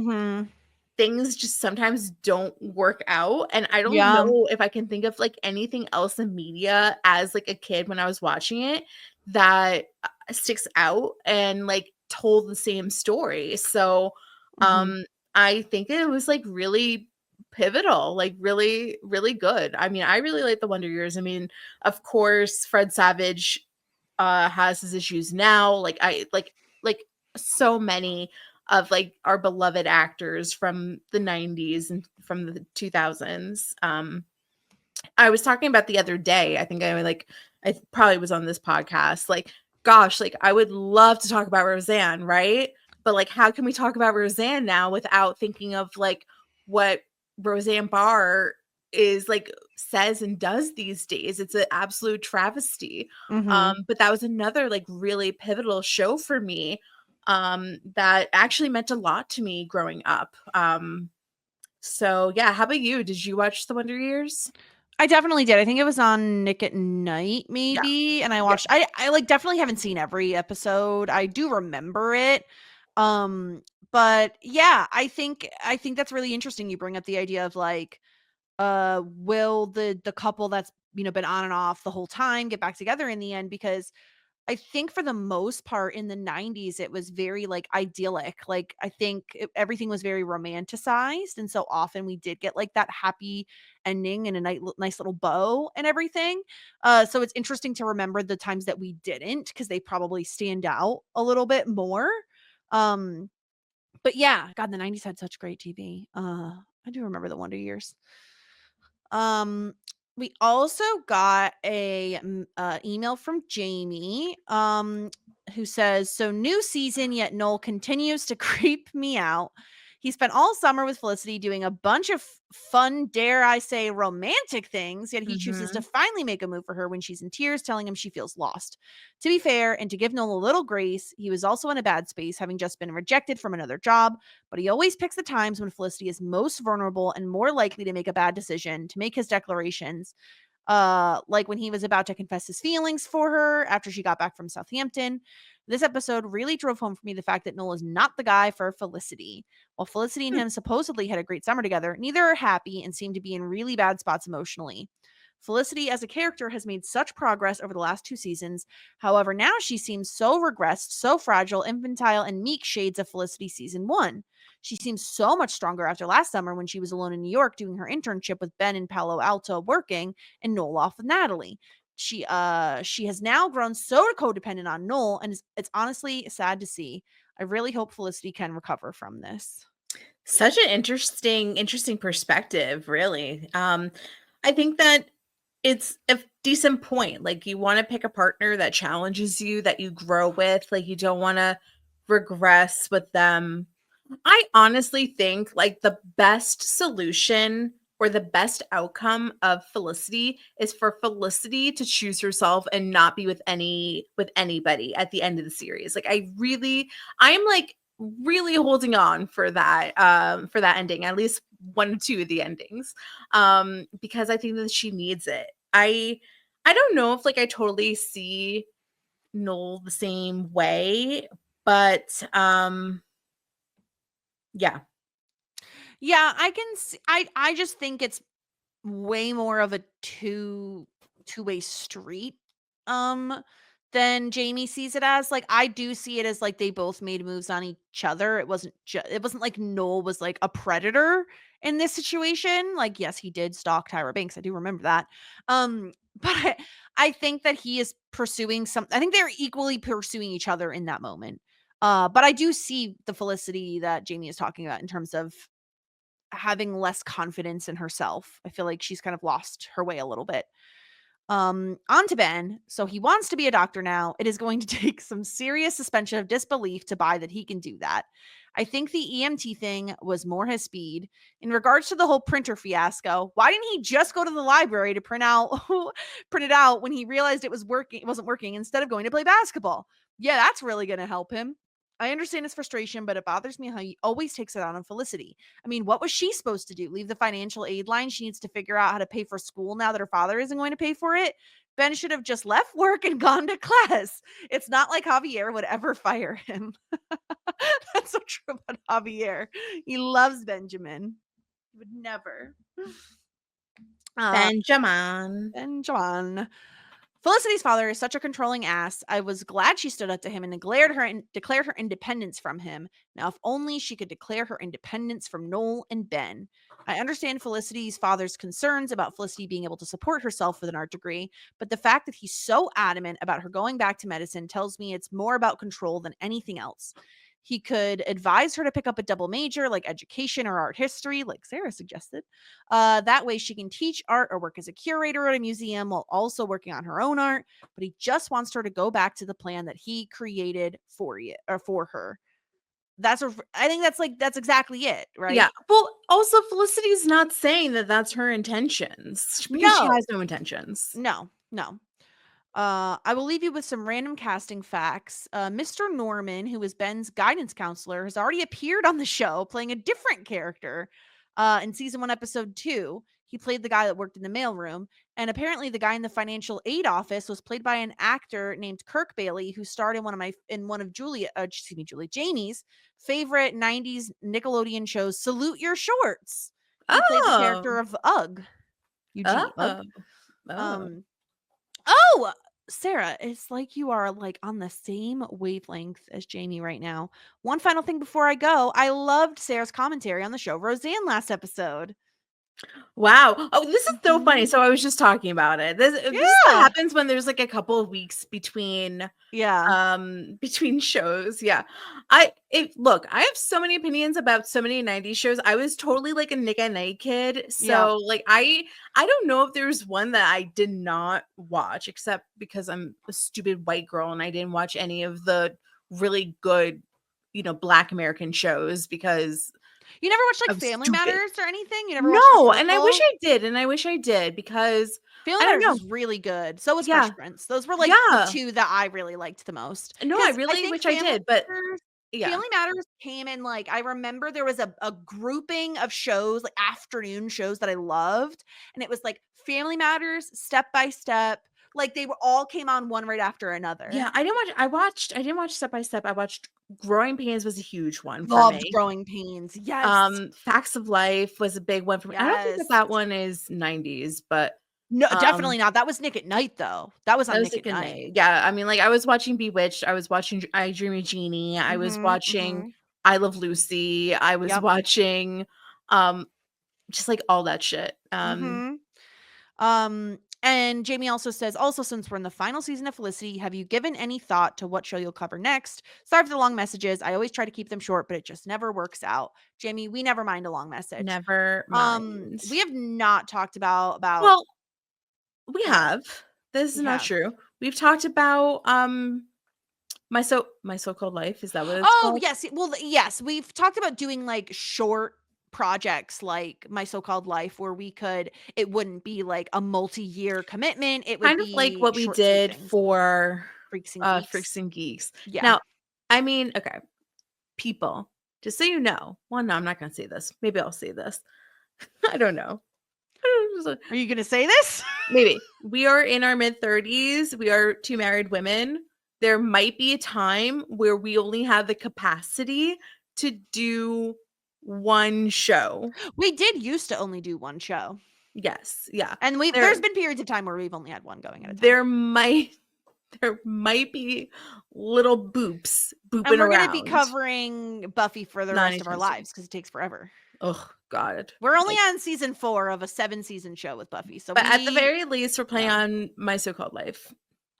things just sometimes don't work out. And I don't know if I can think of like anything else in media as like a kid when I was watching it that sticks out and like told the same story. So I think it was like really pivotal, like really, really good. I mean, I really like the Wonder Years. I mean, of course, Fred Savage has his issues now. Like I like so many of like our beloved actors from the 90s and from the 2000s. I was talking about the other day, I think I probably was on this podcast, like, gosh, like I would love to talk about Roseanne, right? But like, how can we talk about Roseanne now without thinking of like what Roseanne Barr is like says and does these days? It's an absolute travesty. But that was another like really pivotal show for me that actually meant a lot to me growing up. So yeah, how about you? Did you watch The Wonder Years? I definitely did. I think it was on Nick at Night, maybe. And I watched, I like definitely haven't seen every episode. I do remember it. But yeah, I think that's really interesting. You bring up the idea of like, will the couple that's, you know, been on and off the whole time get back together in the end? Because I think for the most part in the 90s, it was very like idyllic. Like I think everything was very romanticized. And so often we did get like that happy ending and a nice little bow and everything. So it's interesting to remember the times that we didn't, because they probably stand out a little bit more. Um, but yeah, God, the 90s had such great TV. I do remember the Wonder Years. We also got a email from Jamie, who says, "So new season, yet Noel continues to creep me out. He spent all summer with Felicity doing a bunch of fun, dare I say, romantic things, yet he chooses to finally make a move for her when she's in tears, telling him she feels lost. To be fair, and to give Noel a little grace, he was also in a bad space, having just been rejected from another job, but he always picks the times when Felicity is most vulnerable and more likely to make a bad decision to make his declarations. Like when he was about to confess his feelings for her after she got back from Southampton. This episode really drove home for me the fact that Noel is not the guy for Felicity. While Felicity and him supposedly had a great summer together, neither are happy and seem to be in really bad spots emotionally. Felicity as a character has made such progress over the last 2 seasons. However, now she seems so regressed, so fragile, infantile, and meek shades of Felicity season 1. She seems so much stronger after last summer when she was alone in New York doing her internship with Ben in Palo Alto working and Noel off with Natalie. She has now grown so codependent on Noel, and it's honestly sad to see. I really hope Felicity can recover from this. Such an interesting perspective, really. I think that it's a decent point. Like you want to pick a partner that challenges you, that you grow with. Like you don't want to regress with them. I honestly think like the best solution or the best outcome of Felicity is for Felicity to choose herself and not be with anybody at the end of the series. Like I'm like really holding on for that ending, at least 1 or 2 of the endings. Because I think that she needs it. I don't know if like I totally see Noel the same way, but yeah. Yeah, I can see, I just think it's way more of a two-way street than Jamie sees it as. Like I do see it as like they both made moves on each other. It wasn't like Noel was like a predator in this situation. Like yes, he did stalk Tyra Banks. I do remember that. But I think that he is pursuing I think they're equally pursuing each other in that moment. But I do see the Felicity that Jamie is talking about in terms of having less confidence in herself. I feel like she's kind of lost her way a little bit. On to Ben. So he wants to be a doctor now. It is going to take some serious suspension of disbelief to buy that he can do that. I think the EMT thing was more his speed. In regards to the whole printer fiasco, why didn't he just go to the library to print it out when he realized it wasn't working instead of going to play basketball? Yeah, that's really going to help him. I understand his frustration, but it bothers me how he always takes it out on Felicity. I mean, what was she supposed to do? Leave the financial aid line? She needs to figure out how to pay for school now that her father isn't going to pay for it. Ben should have just left work and gone to class. It's not like Javier would ever fire him. That's so true about Javier. He loves Benjamin. He would never. Benjamin. Felicity's father is such a controlling ass. I was glad she stood up to him and declared her independence from him. Now, if only she could declare her independence from Noel and Ben. I understand Felicity's father's concerns about Felicity being able to support herself with an art degree, but the fact that he's so adamant about her going back to medicine tells me it's more about control than anything else. He could advise her to pick up a double major like education or art history, like Sarah suggested. That way she can teach art or work as a curator at a museum while also working on her own art. But he just wants her to go back to the plan that he created for her. I think that's exactly it, right? Yeah. Well, also Felicity's not saying that that's her intentions because she has no intentions. No. I will leave you with some random casting facts. Mr. Norman, who is Ben's guidance counselor, has already appeared on the show playing a different character in season 1, episode 2. He played the guy that worked in the mailroom. And apparently the guy in the financial aid office was played by an actor named Kirk Bailey, who starred in one of Jamie's favorite 90s Nickelodeon shows, Salute Your Shorts. He played the character of Eugene Ugg. Sarah, it's like you are like on the same wavelength as Jamie right now. One final thing before I go. I loved Sarah's commentary on the show Roseanne last episode. Wow. Oh, this is so funny. So I was just talking about it. This is what happens when there's like a couple of weeks between between shows. Yeah. Look, I have so many opinions about so many 90s shows. I was totally like a Nick at Night kid. So like I don't know if there's one that I did not watch, except because I'm a stupid white girl and I didn't watch any of the really good, Black American shows because you never watched like Family Matters or anything? You never watched No, and I wish I did because Family Matters was really good. So was Fresh Prince. Those were like the two that I really liked the most. No, I really wish I did, but Family Matters came in like I remember there was a grouping of shows, like afternoon shows that I loved, and it was like Family Matters, Step by Step. Like they were all came on one right after another. Yeah, I didn't watch Step by Step. I watched Growing Pains was a huge one for Loved me. Growing Pains. Yes. Facts of Life was a big one for me. Yes. I don't think that one is 90s, but no, definitely not. That was Nick at Night though. That was on Nick at Night. Yeah, I mean, like I was watching Bewitched. I was watching I Dream of Jeannie. I was watching I Love Lucy. I was watching just like all that shit. And Jamie also says, since we're in the final season of Felicity, have you given any thought to what show you'll cover next? Sorry for the long messages. I always try to keep them short, but it just never works out. Jamie, we never mind a long message. Never mind. We have not talked about Well, we have. This is not true. We've talked about my so-called life. Is that what it's called? Yes. Well, yes. We've talked about doing like short projects like My So-Called Life where it wouldn't be like a multi-year commitment. It would kind of be like what we did for Freaks and Geeks. Freaks and Geeks. Yeah. Now, I mean, okay, people, just so you know, well, no, I'm not going to say this. Maybe I'll say this. I don't know. Are you going to say this? Maybe. We are in our mid-30s. We are two married women. There might be a time where we only have the capacity to do one show. We did used to only do one show. Yes. Yeah. And there's been periods of time where we've only had one going at a time. There might be little boops booping around. And we're going to be covering Buffy for the rest of our lives because it takes forever. Oh God. We're only on season 4 of a 7-season show with Buffy. But at the very least, we're playing on My So-Called Life.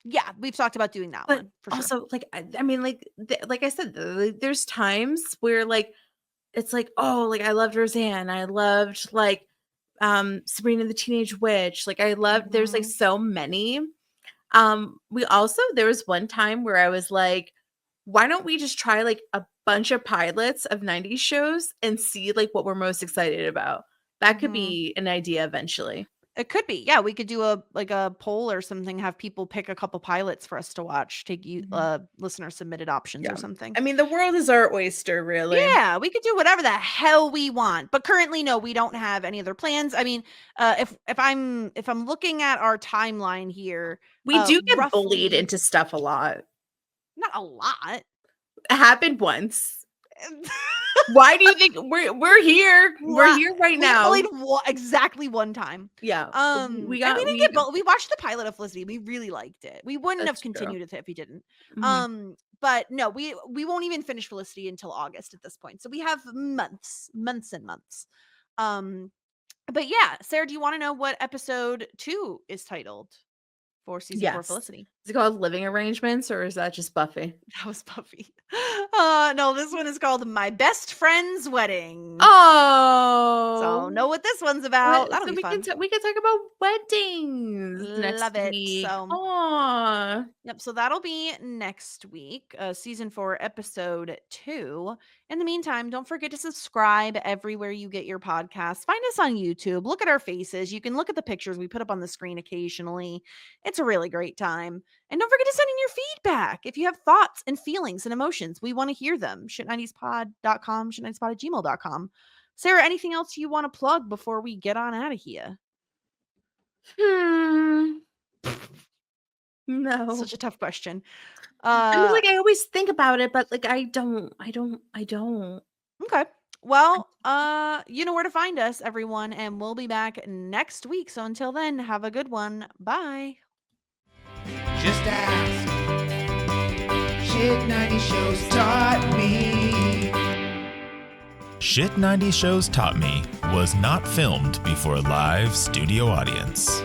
Yeah, we've talked about doing that one for sure. Also, like, I mean, like I said, there's times where like it's like, oh, like I loved Roseanne. I loved like Sabrina the Teenage Witch. Like I loved there's like so many. There was one time where I was like, why don't we just try like a bunch of pilots of 90s shows and see like what we're most excited about? That could be an idea eventually. It could be. Yeah, we could do a poll or something, have people pick a couple pilots for us to watch, take listener submitted options or something. I mean, the world is our oyster, really. Yeah, we could do whatever the hell we want. But currently, no, we don't have any other plans. I mean, if I'm looking at our timeline here, we do get bullied into stuff a lot. Not a lot. It happened once. Why do you think we're here? We're here right now. We played exactly one time. Yeah. We watched the pilot of Felicity. We really liked it. We wouldn't have continued with it if we didn't. But no, we won't even finish Felicity until August at this point. So we have months and months. But yeah, Sarah, do you want to know what episode 2 is titled for season 4 Felicity? Is it called Living Arrangements or is that just Buffy? That was Buffy. No, this one is called My Best Friend's Wedding. Oh, so know what this one's about. That'll be fun. We can talk about weddings. Love it. Week. So, yep. So that'll be next week, season 4, episode 2. In the meantime, don't forget to subscribe everywhere you get your podcasts. Find us on YouTube. Look at our faces. You can look at the pictures we put up on the screen occasionally. It's a really great time. And don't forget to send in your feedback. If you have thoughts and feelings and emotions, we want to hear them. shit90spod.com, shit90spod@gmail.com. Sarah, anything else you want to plug before we get on out of here? Hmm. No. Such a tough question. I mean, like, I always think about it, but like I don't. Okay. Well, you know where to find us, everyone, and we'll be back next week. So until then, have a good one. Bye. Just ask. Shit 90 shows taught me. Shit 90 Shows Taught Me was not filmed before a live studio audience.